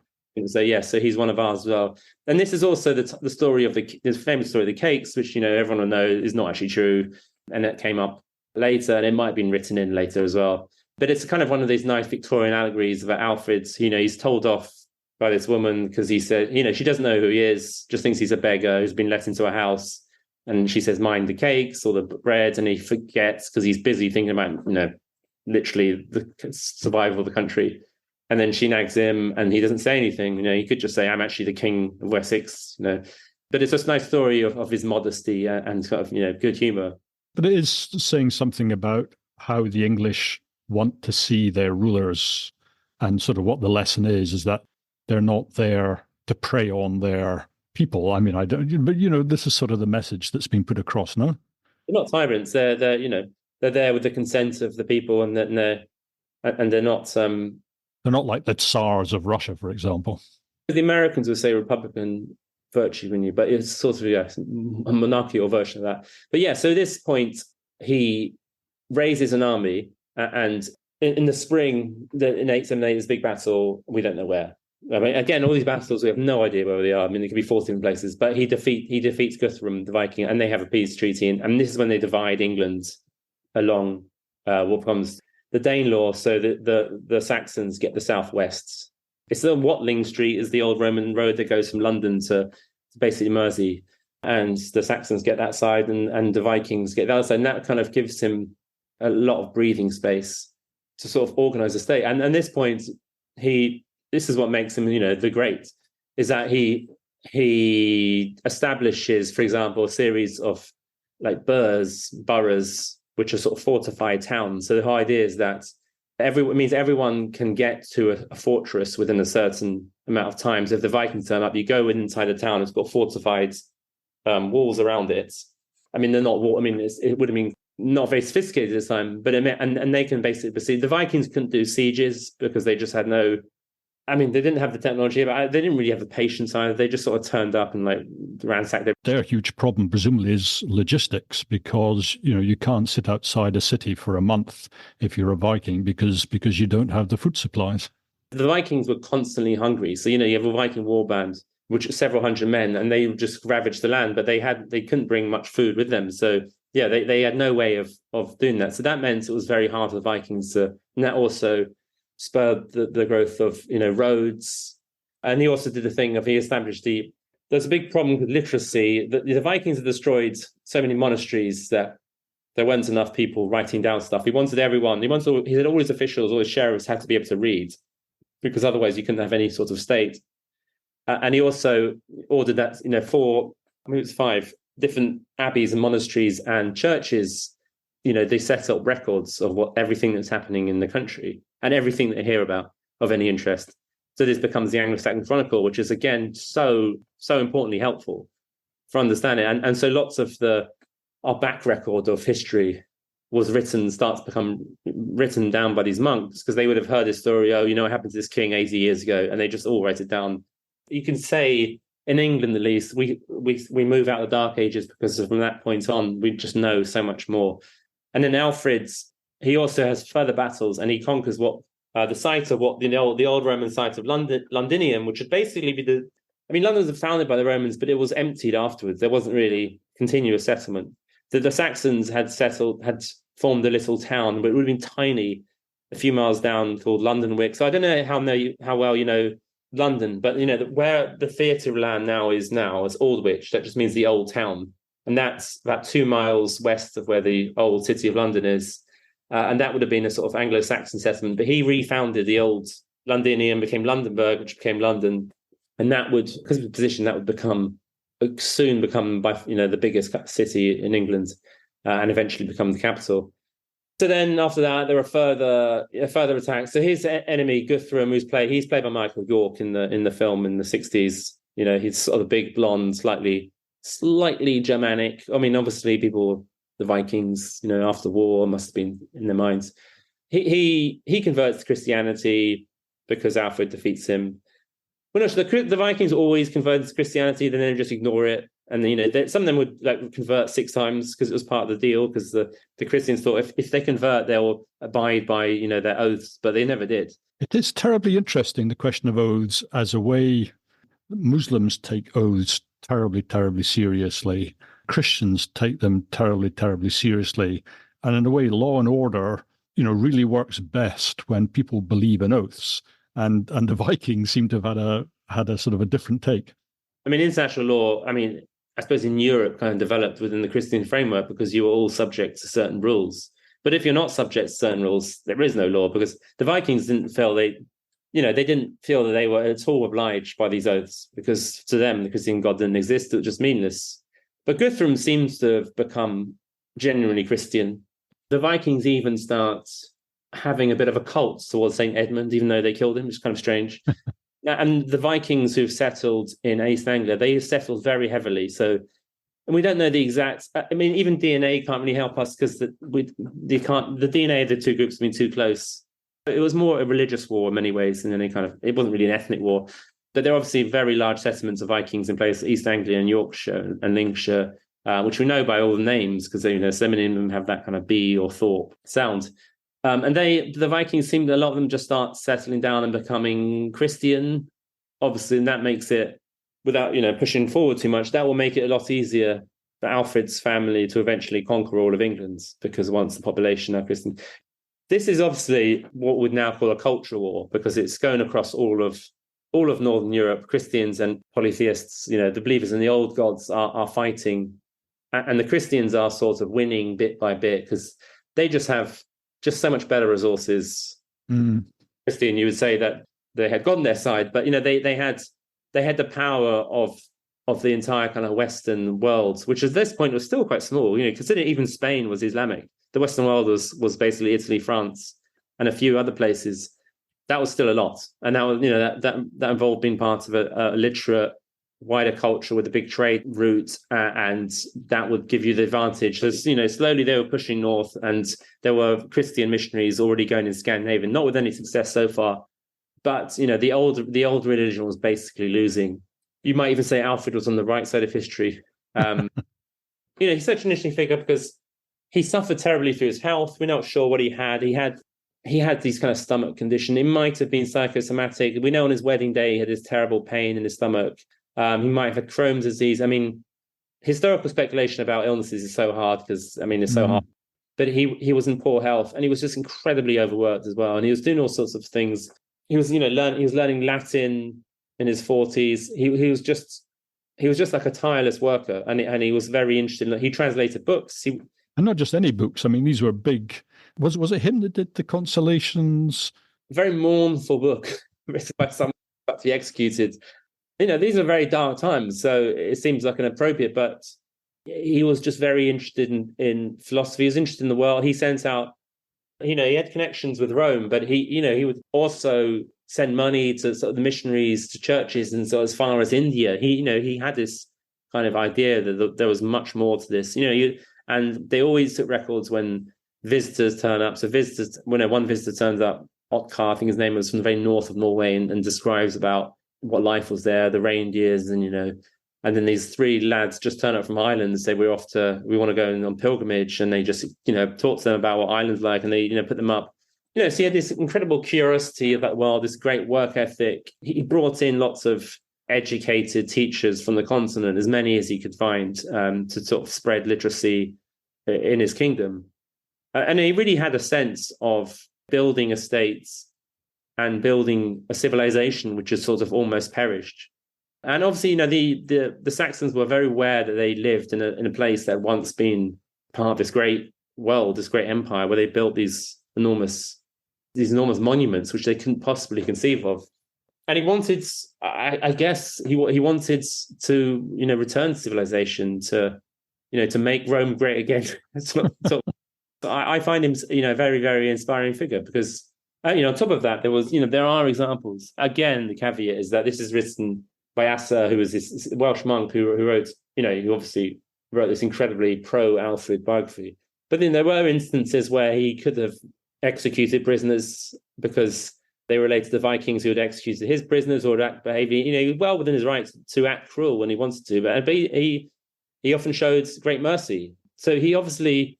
So yes, so he's one of ours as well. And this is also the story of the famous story of the cakes, which everyone will know is not actually true, and it came up later, and it might have been written in later as well. But it's kind of one of these nice Victorian allegories about Alfred's. He's told off by this woman because he said, she doesn't know who he is, just thinks he's a beggar who's been let into a house, and she says, "Mind the cakes or the bread," and he forgets because he's busy thinking about literally the survival of the country. And then she nags him and he doesn't say anything. He could just say, "I'm actually the king of Wessex," But it's just a nice story of his modesty and sort of, good humour. But it is saying something about how the English want to see their rulers, and sort of what the lesson is that they're not there to prey on their people. I mean, I don't, but this is sort of the message that's been put across, no? They're not tyrants. They're there with the consent of the people, and they're not They're not like the Tsars of Russia, for example. The Americans would say Republican virtue, but it's sort of a monarchical version of that. But yeah, so at this point, he raises an army, and in the spring, in 878, there's a big battle. We don't know where. I mean, again, all these battles, we have no idea where they are. I mean, they could be 14 places, but he defeats Guthrum, the Viking, and they have a peace treaty. And this is when they divide England along what becomes the Danelaw, so the Saxons get the southwest. It's the Watling Street is the old Roman road that goes from London to basically Mersey, and the Saxons get that side, and the Vikings get the other side, and that kind of gives him a lot of breathing space to sort of organize a state. And at this point, this is what makes him, the great, is that he establishes, for example, a series of like boroughs, which are sort of fortified towns. So the whole idea is that everyone can get to a fortress within a certain amount of time. So if the Vikings turn up, you go inside a town, it's got fortified walls around it. I mean, they're not. I mean, it would have been not very sophisticated at this time, but and they can basically besiege. The Vikings couldn't do sieges because they just had no. I mean, they didn't have the technology, but they didn't really have the patience either. They just sort of turned up and ransacked it. Their huge problem, presumably, is logistics, because you can't sit outside a city for a month if you're a Viking because you don't have the food supplies. The Vikings were constantly hungry, so you have a Viking war band, which is several hundred men, and they just ravaged the land, but they couldn't bring much food with them. So yeah, they had no way of doing that. So that meant it was very hard for the Vikings and that also spurred the growth of roads. And he also did the thing of he established there's a big problem with literacy. The Vikings had destroyed so many monasteries that there weren't enough people writing down stuff. He wanted everyone. He said all his officials, all his sheriffs had to be able to read, because otherwise you couldn't have any sort of state. And he also ordered that 5 different abbeys and monasteries and churches. They set up records of everything that's happening in the country and everything they hear about of any interest. So this becomes the Anglo-Saxon Chronicle, which is again so importantly helpful for understanding. And so lots of our back record of history starts to become written down by these monks, because they would have heard this story. Oh, what happened to this king 80 years ago, and they just all write it down. You can say in England, at least, we move out of the Dark Ages because from that point on, we just know so much more. And then he also has further battles, and he conquers the site of what the old Roman site of Londinium, which would basically be London was founded by the Romans, but it was emptied afterwards. There wasn't really continuous settlement. The Saxons had formed a little town, but it would have been tiny, a few miles down, called Londonwick. So I don't know how well you know London, but where the theatre land is Aldwych. That just means the old town, and that's about 2 miles west of where the old city of London is. And that would have been a sort of Anglo-Saxon settlement. But he refounded the old Londinium, became Londonburg, which became London. And that would, because of the position, that would soon become by the biggest city in England. and eventually become the capital. So then after that, there are further attacks. So his enemy, Guthrum, he's played by Michael York in the film in the 60s. He's sort of big, blonde, slightly Germanic. I mean, obviously the Vikings, after the war must have been in their minds. He converts to Christianity because Alfred defeats him. Well, no, so the Vikings always converted to Christianity, then they just ignore it. And some of them would convert 6 times because it was part of the deal. Because the Christians thought if they convert, they'll abide by their oaths, but they never did. It is terribly interesting, the question of oaths, as a way Muslims take oaths terribly, terribly seriously. Christians take them terribly, terribly seriously, and in a way, law and order, really works best when people believe in oaths. And the Vikings seem to have had a sort of a different take. I mean, international law, I suppose in Europe kind of developed within the Christian framework because you were all subject to certain rules. But if you're not subject to certain rules, there is no law, because the Vikings didn't feel they didn't feel that they were at all obliged by these oaths, because to them, the Christian God didn't exist. It was just meaningless. But Guthrum seems to have become genuinely Christian. The Vikings even start having a bit of a cult towards St. Edmund, even though they killed him, which is kind of strange. And the Vikings who've settled in East Anglia, they settled very heavily. So, and we don't know the exact. Even DNA can't really help us, because the DNA of the two groups have been too close. It was more a religious war in many ways than any kind of. It wasn't really an ethnic war, but there are obviously very large settlements of Vikings in place, East Anglia and Yorkshire and Lincolnshire, which we know by all the names, because so many of them have that kind of B or Thorpe sound. And the Vikings a lot of them just start settling down and becoming Christian. Obviously, and that makes it, without pushing forward too much, that will make it a lot easier for Alfred's family to eventually conquer all of England, because once the population are Christian. This is obviously what we'd now call a cultural war, because it's going across all of Northern Europe. Christians and polytheists, the believers in the old gods are fighting, and the Christians are sort of winning bit by bit, because they just have so much better resources. Christian, you would say that they had God on their side, but they had the power of the entire kind of Western world, which at this point was still quite small. Considering even Spain was Islamic, the Western world was basically Italy, France, and a few other places. That was still a lot, and that was that involved being part of a literate, wider culture with a big trade route, and that would give you the advantage. So slowly they were pushing north, and there were Christian missionaries already going in Scandinavia, not with any success so far. But the old religion was basically losing. You might even say Alfred was on the right side of history. He's such an interesting figure because he suffered terribly through his health. We're not sure what he had. He had these kind of stomach condition. It might have been psychosomatic. We know on his wedding day he had this terrible pain in his stomach. He might have had Crohn's disease. Historical speculation about illnesses is so hard because, it's so hard. But he was in poor health, and he was just incredibly overworked as well. And he was doing all sorts of things. He was, learning Latin in his 40s. He was just like a tireless worker, and he was very interested. He translated books. And not just any books. These were big. Was it him that did the Consolations? Very mournful book written by someone about to be executed. These are very dark times, so it seems like inappropriate, but he was just very interested in philosophy. He was interested in the world. He sent out, he had connections with Rome, but he would also send money to sort of the missionaries, to churches, and so as far as India. He had this kind of idea that there was much more to this. And they always took records when visitors turn up. So when one visitor turns up, Otkar, I think his name was, from the very north of Norway, and describes about what life was there, the reindeers, and then these 3 lads just turn up from Ireland and say, we want to go on pilgrimage, and they just talk to them about what Ireland's like, and they put them up. So he had this incredible curiosity about the world, this great work ethic. He brought in lots of educated teachers from the continent, as many as he could find, to sort of spread literacy in his kingdom. And he really had a sense of building estates and building a civilization which has sort of almost perished. And obviously, the Saxons were very aware that they lived in a place that had once been part of this great world, this great empire, where they built these enormous monuments which they couldn't possibly conceive of. And he wanted, I guess, he wanted to return to civilization, to to make Rome great again. I find him, a very, very inspiring figure because, on top of that, there are examples. Again, the caveat is that this is written by Asa, who was this Welsh monk who wrote, who obviously wrote this incredibly pro-Alfred biography. But then there were instances where he could have executed prisoners because they related to Vikings who had executed his prisoners or act behaving, well within his rights to act cruel when he wanted to. But he often showed great mercy. So he obviously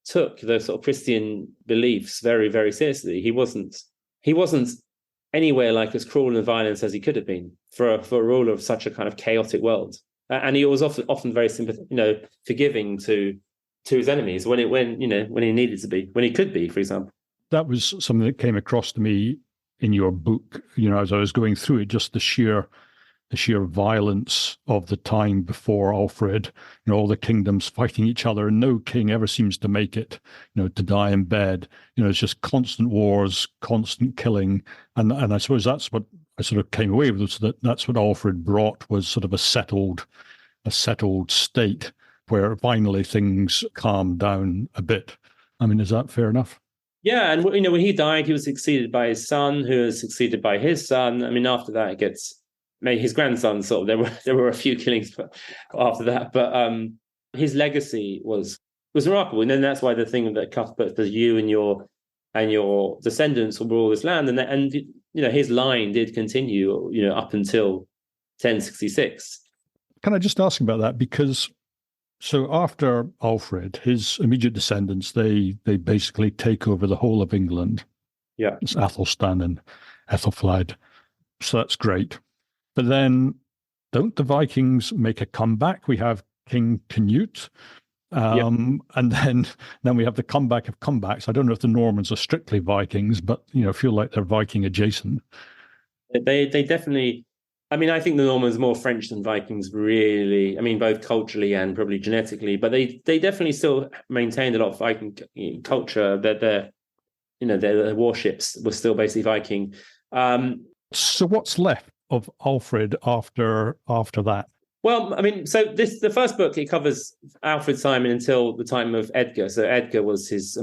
took the sort of Christian beliefs very, very seriously. He wasn't anywhere like as cruel and violent as he could have been for a ruler of such a kind of chaotic world. And he was often very forgiving to his enemies when he needed to be, when he could be, for example. That was something that came across to me in your book, as I was going through it, just the sheer violence of the time before Alfred, all the kingdoms fighting each other, and no king ever seems to make it, to die in bed. It's just constant wars, constant killing. And I suppose that's what I sort of came away with, so that's what Alfred brought, was sort of a settled state where finally things calmed down a bit. I mean, is that fair enough? Yeah, and when he died, he was succeeded by his son, who was succeeded by his son. I mean, after that, it gets maybe his grandson. Sort of there were a few killings after that, but his legacy was remarkable, and then that's why the thing that Cuthbert, that you and your descendants will rule this land, and his line did continue, up until 1066. Can I just ask about that? Because so after Alfred, his immediate descendants, they basically take over the whole of England. Yeah. It's Athelstan and Ethelflaed. So that's great. But then don't the Vikings make a comeback? We have King Canute. And then we have the comeback of comebacks. I don't know if the Normans are strictly Vikings, but feel like they're Viking adjacent. They definitely. I mean, I think the Normans are more French than Vikings, really. I mean, both culturally and probably genetically, but they definitely still maintained a lot of Viking culture. That their warships were still basically Viking. So what's left of Alfred after that? Well, I mean, so the first book, it covers Alfred's time until the time of Edgar. So Edgar was his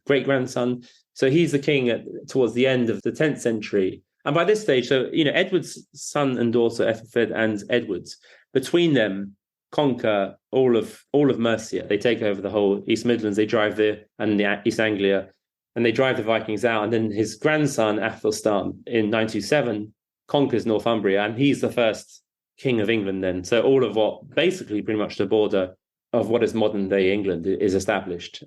great grandson. So he's the king towards the end of the 10th century. And by this stage, so, Edward's son and daughter, Ethelfred and Edward, between them, conquer all of Mercia. They take over the whole East Midlands. They drive and the East Anglia, and they drive the Vikings out. And then his grandson, Athelstan, in 927, conquers Northumbria, and he's the first king of England then. So all of what, basically pretty much the border of what is modern day England is established.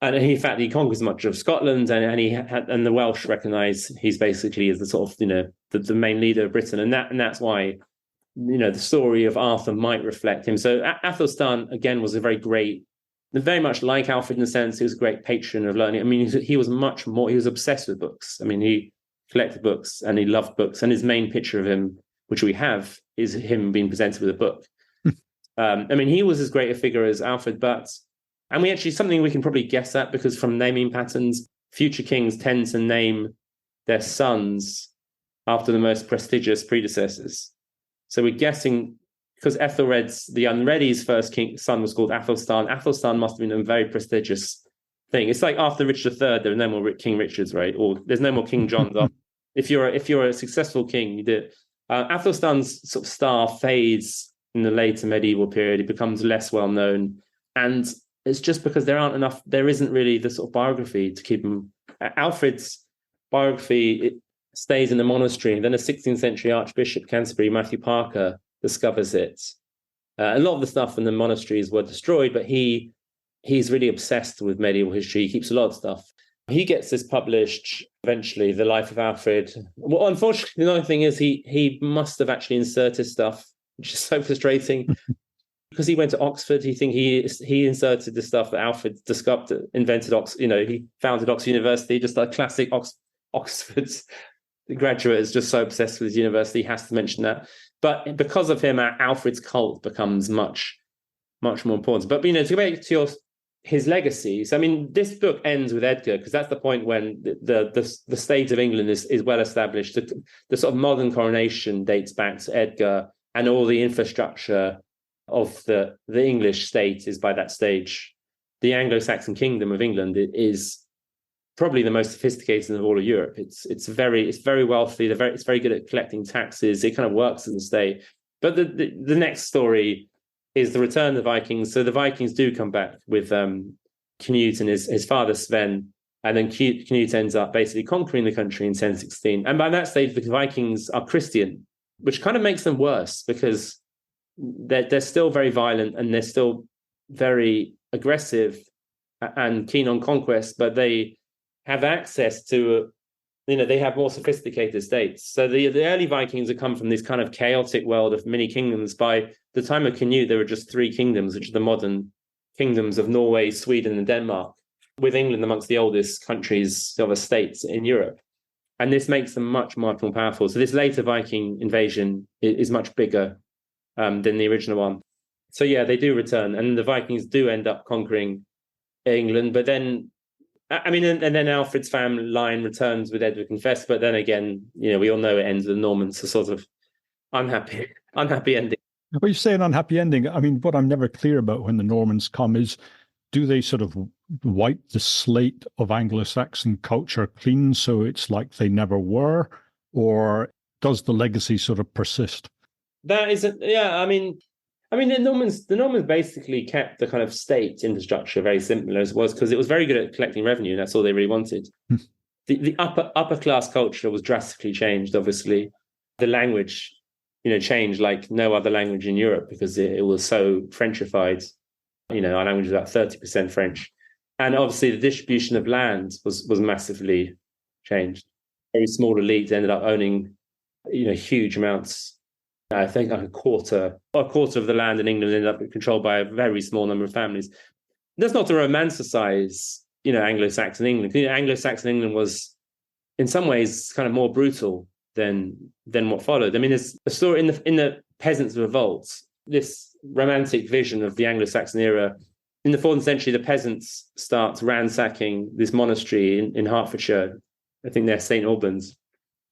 And in fact, he conquers much of Scotland, and the Welsh recognise he's basically as the sort of the main leader of Britain, and that's why the story of Arthur might reflect him. So Athelstan again was very much like Alfred in the sense he was a great patron of learning. I mean, he was much more. He was obsessed with books. I mean, he collected books and he loved books, and his main picture of him, which we have, is him being presented with a book. I mean, he was as great a figure as Alfred, and we actually, something we can probably guess at, because from naming patterns, future kings tend to name their sons after the most prestigious predecessors. So we're guessing, because Ethelred's, the Unready's first son was called Athelstan. Athelstan must have been a very prestigious thing. It's like after Richard III, there are no more King Richards, right? Or there's no more King Johns. If you're a successful king, you do. Athelstan's sort of star fades in the later medieval period. It becomes less well known, and it's just because there isn't really the sort of biography to keep him. Alfred's biography stays in the monastery, and then a 16th century Archbishop Canterbury, Matthew Parker, discovers it. A lot of the stuff in the monasteries were destroyed, but he's really obsessed with medieval history. He keeps a lot of stuff. He gets this published eventually, The Life of Alfred. Well, unfortunately, the only thing is he must have actually inserted stuff, which is so frustrating. Because he went to Oxford, he inserted the stuff that Alfred discovered, invented he founded Oxford University, just like classic Oxford's graduate is just so obsessed with his university, he has to mention that. But because of him, Alfred's cult becomes much, much more important. But to go back to his legacy, so I mean, this book ends with Edgar, because that's the point when the state of England is well established. The sort of modern coronation dates back to Edgar, and all the infrastructure of the English state is by that stage. The Anglo-Saxon kingdom of England is probably the most sophisticated of all of Europe. It's very wealthy. It's very good at collecting taxes. It kind of works as a state. But the next story is the return of the Vikings. So the Vikings do come back with Canute and his father Sven, and then Canute ends up basically conquering the country in 1016. And by that stage, the Vikings are Christian, which kind of makes them worse because they're still very violent and they're still very aggressive and keen on conquest, but they have access to, they have more sophisticated states. So the early Vikings have come from this kind of chaotic world of many kingdoms. By the time of Canute, there were just 3 kingdoms, which are the modern kingdoms of Norway, Sweden, and Denmark, with England amongst the oldest countries of states in Europe. And this makes them much, much more powerful. So this later Viking invasion is much bigger than the original one. So yeah, they do return, and the Vikings do end up conquering England. But then, and then Alfred's family line returns with Edward Confessor. But then again, we all know it ends with the Normans, a sort of unhappy ending. Well, you say an unhappy ending. I mean, what I'm never clear about when the Normans come is, do they sort of wipe the slate of Anglo-Saxon culture clean so it's like they never were, or does the legacy sort of persist? That isn't, yeah. I mean, the Normans basically kept the kind of state infrastructure very simple as it was, because it was very good at collecting revenue, and that's all they really wanted. The upper class culture was drastically changed. Obviously, the language, changed like no other language in Europe because it was so Frenchified. Our language is about 30% French, and obviously the distribution of land was massively changed. Very small elite ended up owning, huge amounts. I think like a quarter of the land in England ended up controlled by a very small number of families. That's not to romanticize, Anglo-Saxon England. Anglo-Saxon England was, in some ways, kind of more brutal than what followed. I mean, there's a story in the Peasants' Revolt, this romantic vision of the Anglo-Saxon era. In the 4th century, the peasants start ransacking this monastery in Hertfordshire. I think they're St. Albans,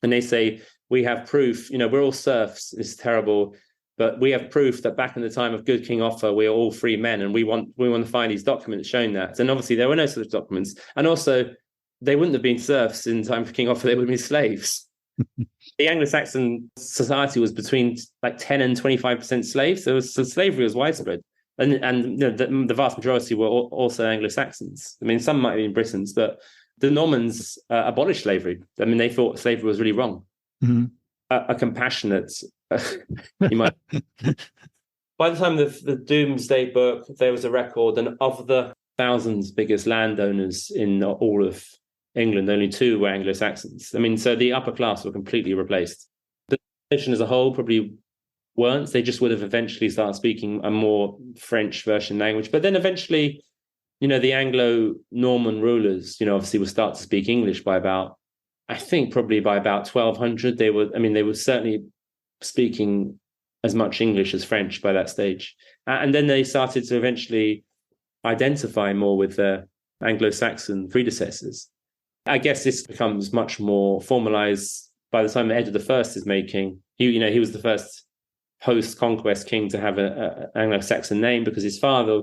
and they say, we have proof, we're all serfs, it's terrible, but we have proof that back in the time of good King Offa, we are all free men, and we want to find these documents showing that. And obviously there were no such documents. And also, they wouldn't have been serfs in time for King Offa, they would have been slaves. The Anglo-Saxon society was between like 10 and 25% slaves, so slavery was widespread. And the vast majority were also Anglo-Saxons. I mean, some might have been Britons, but the Normans abolished slavery. I mean, they thought slavery was really wrong. Mm-hmm. A compassionate, you might. By the time of the Domesday Book, there was a record, and of the thousands biggest landowners in all of England, only 2 were Anglo-Saxons. I mean, so the upper class were completely replaced. The nation as a whole probably weren't. They just would have eventually started speaking a more French version language. But then eventually, the Anglo-Norman rulers, obviously would start to speak English by about 1200. They were certainly speaking as much English as French by that stage. And then they started to eventually identify more with their Anglo-Saxon predecessors. I guess this becomes much more formalized by the time Edward I is making. He was the first post-conquest king to have an Anglo-Saxon name, because his father,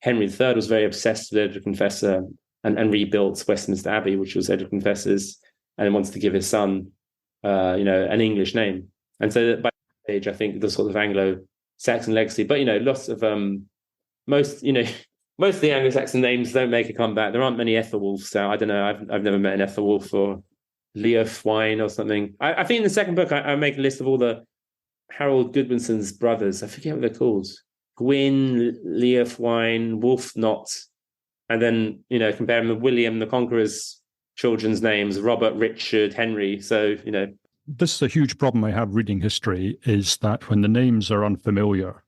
Henry III, was very obsessed with Edward Confessor and rebuilt Westminster Abbey, which was Edward Confessor's, and wanted to give his son, an English name. And so by that stage, I think the sort of Anglo-Saxon legacy, but, lots of, most of the Anglo-Saxon names don't make a comeback. There aren't many Ethelwulfs, so I don't know. I've never met an Ethelwulf or Leofwine or something. I think in the second book, I make a list of all the Harold Godwinson's brothers. I forget what they're called. Gwyn, Leofwine, Wulfnot, and then, compare them with William the Conqueror's children's names, Robert, Richard, Henry. So, This is a huge problem I have reading history, is that when the names are unfamiliar,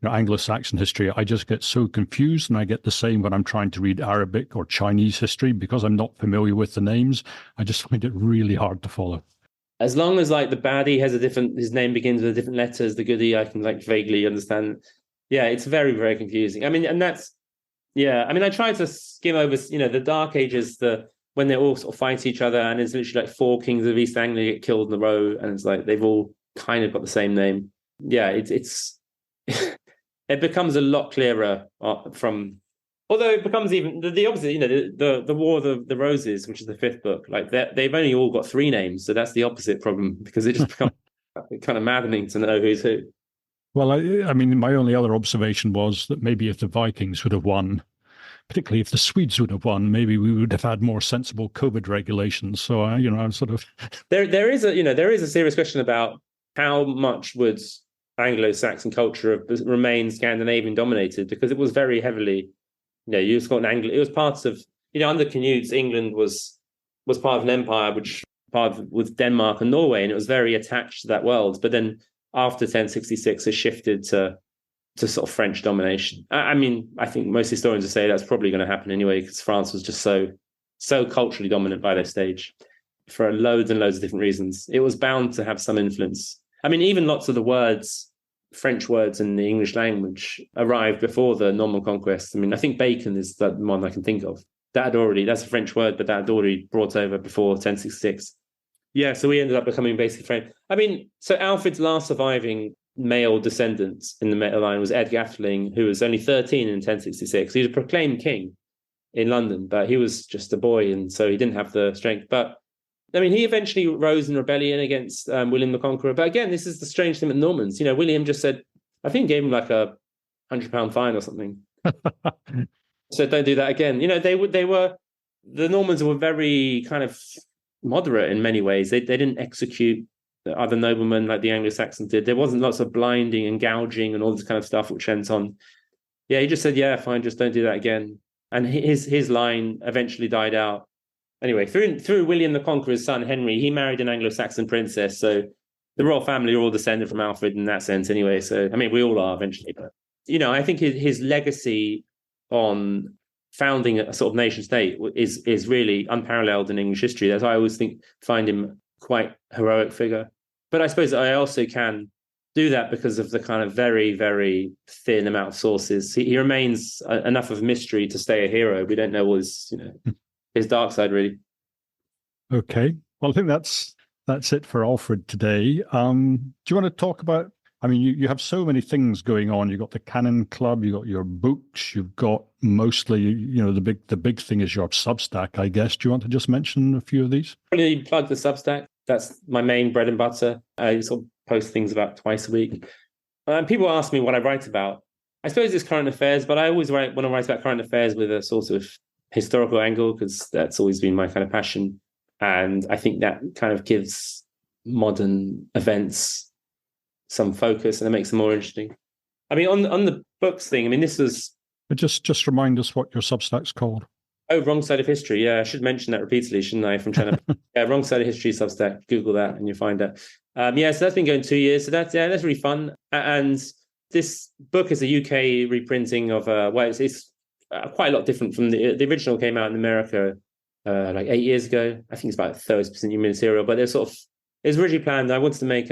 Anglo-Saxon history, I just get so confused, and I get the same when I'm trying to read Arabic or Chinese history, because I'm not familiar with the names. I just find it really hard to follow. As long as like the baddie has his name begins with different letters, the goodie I can like vaguely understand. Yeah, it's very, very confusing. I mean, and that's, I try to skim over, the Dark Ages, when they all sort of fight each other, and it's literally like 4 kings of East Anglia get killed in a row, and it's like they've all kind of got the same name. Yeah, it's it becomes a lot clearer from. Although it becomes even the opposite, the War of the Roses, which is the fifth book, like they've only all got three names, so that's the opposite problem because it just becomes kind of maddening to know who's who. Well, I mean, my only other observation was that maybe if the Vikings would have won, particularly if the Swedes would have won, maybe we would have had more sensible COVID regulations. So, I'm sort of there is a serious question about how much would Anglo-Saxon culture have remained Scandinavian dominated, because it was very heavily. You just got an Anglo. It was part of, under Canute's, England was part of an empire, which with Denmark and Norway, and it was very attached to that world. But then after 1066, it shifted to sort of French domination. I mean, I think most historians would say that's probably going to happen anyway, because France was just so culturally dominant by that stage for loads and loads of different reasons. It was bound to have some influence. I mean, even lots of the words. French words in the English language arrived before the Norman conquest. I mean, I think bacon is the one I can think of. That's a French word, but that had already brought over before 1066. Yeah, so we ended up becoming basically French. I mean, so Alfred's last surviving male descendant in the male line was Edgar Atheling, who was only 13 in 1066. He was a proclaimed king in London, but he was just a boy, and so he didn't have the strength. But I mean, he eventually rose in rebellion against William the Conqueror. But again, this is the strange thing with Normans. William just said, I think gave him like a £100 fine or something. So don't do that again. The Normans were very kind of moderate in many ways. They didn't execute the other noblemen like the Anglo-Saxons did. There wasn't lots of blinding and gouging and all this kind of stuff which went on. Yeah, he just said, yeah, fine, just don't do that again. And his line eventually died out. Anyway, through William the Conqueror's son, Henry, he married an Anglo-Saxon princess. So the royal family are all descended from Alfred in that sense anyway. So, I mean, we all are eventually. But, I think his legacy on founding a sort of nation state is really unparalleled in English history. That's why I always find him quite heroic figure. But I suppose I also can do that because of the kind of very, very thin amount of sources. He remains enough of a mystery to stay a hero. We don't know what his dark side, really. Okay. Well, I think that's it for Alfred today. Do you want to talk about, I mean, you have so many things going on. You've got the Canon Club, you've got your books, you've got mostly, the big thing is your Substack, I guess. Do you want to just mention a few of these? Really plug the Substack. That's my main bread and butter. I sort of post things about twice a week. People ask me what I write about. I suppose it's current affairs, but I always want to write about current affairs with a sort of historical angle, because that's always been my kind of passion. And I think that kind of gives modern events some focus and it makes them more interesting. I mean, on the books thing, I mean, this was... Just remind us what your Substack's called. Oh, Wrong Side of History. Yeah, I should mention that repeatedly, shouldn't I? From trying to... Yeah, Wrong Side of History Substack. Google that and you'll find that. So that's been going 2 years. So that's really fun. And this book is a UK reprinting of... it's quite a lot different from the original. Came out in America like 8 years ago. I think it's about 30% new material, but it's originally planned. I wanted to make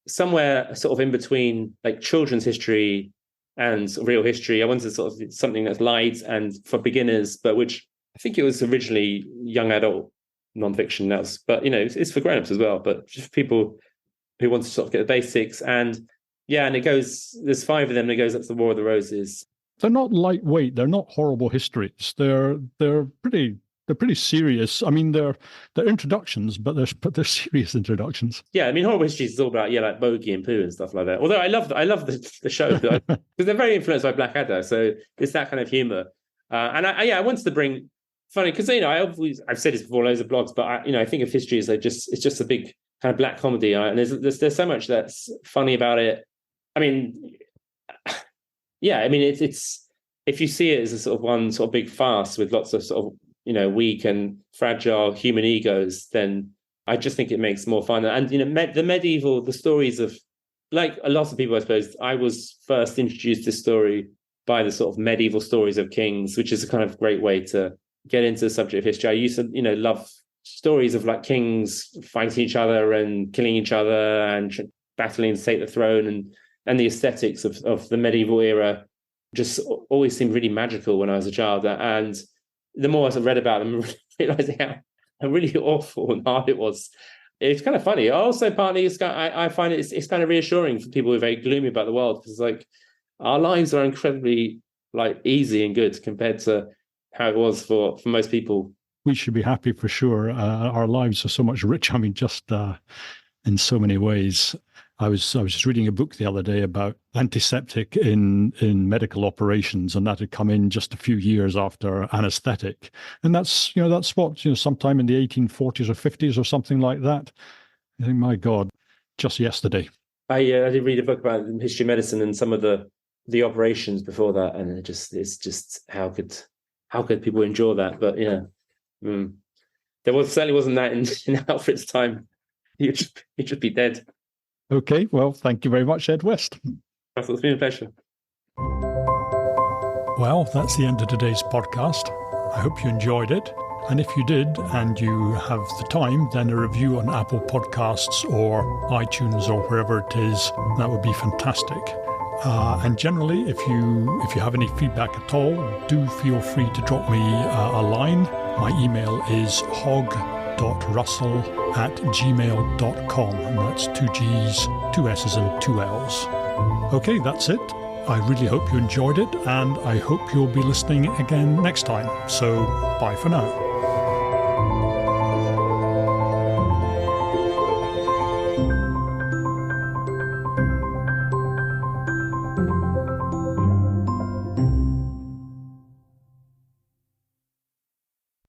somewhere sort of in between like children's history and real history. I wanted sort of something that's light and for beginners, but which I think it was originally young adult nonfiction. It's for grown-ups as well, but just people who want to sort of get the basics. And and there's 5 of them, and it goes up to the War of the Roses. They're not lightweight. They're not horrible histories. They're pretty serious. I mean, they're introductions, but they're serious introductions. Yeah, I mean, horrible histories is all about like bogey and poo and stuff like that. Although I love the show because they're very influenced by Blackadder, so it's that kind of humor. And I wanted to bring funny because I've said this before, loads of blogs, but I think of history as it's just a big kind of black comedy, and there's so much that's funny about it. I mean. Yeah, I mean, it's if you see it as a sort of one sort of big farce with lots of sort of, weak and fragile human egos, then I just think it makes more fun. And, the stories of, like a lot of people, I suppose, I was first introduced to this story by the sort of medieval stories of kings, which is a kind of great way to get into the subject of history. I used to, love stories of like kings fighting each other and killing each other and battling to take the throne, and the aesthetics of the medieval era just always seemed really magical when I was a child. And the more I read about them, realizing how really awful and hard it was. It's kind of funny. Also, partly, I find it's kind of reassuring for people who are very gloomy about the world, because like our lives are incredibly easy and good compared to how it was for most people. We should be happy for sure. Our lives are so much richer. I mean, just in so many ways. I was just reading a book the other day about antiseptic in medical operations, and that had come in just a few years after anaesthetic. And that's what, sometime in the 1840s or 50s or something like that. I think, my God, just yesterday. I did read a book about history of medicine and some of the operations before that, and it's just how could people endure that? But yeah, there certainly wasn't that in Alfred's time. He'd just be dead. Okay, well, thank you very much, Ed West. It's been a pleasure. Well, that's the end of today's podcast. I hope you enjoyed it. And if you did, and you have the time, then a review on Apple Podcasts or iTunes or wherever it is, that would be fantastic. And generally, if you have any feedback at all, do feel free to drop me a line. My email is hog.russell@gmail.com, and that's 2 G's, 2 S's and 2 L's. Okay, that's it. I really hope you enjoyed it, and I hope you'll be listening again next time. So, bye for now.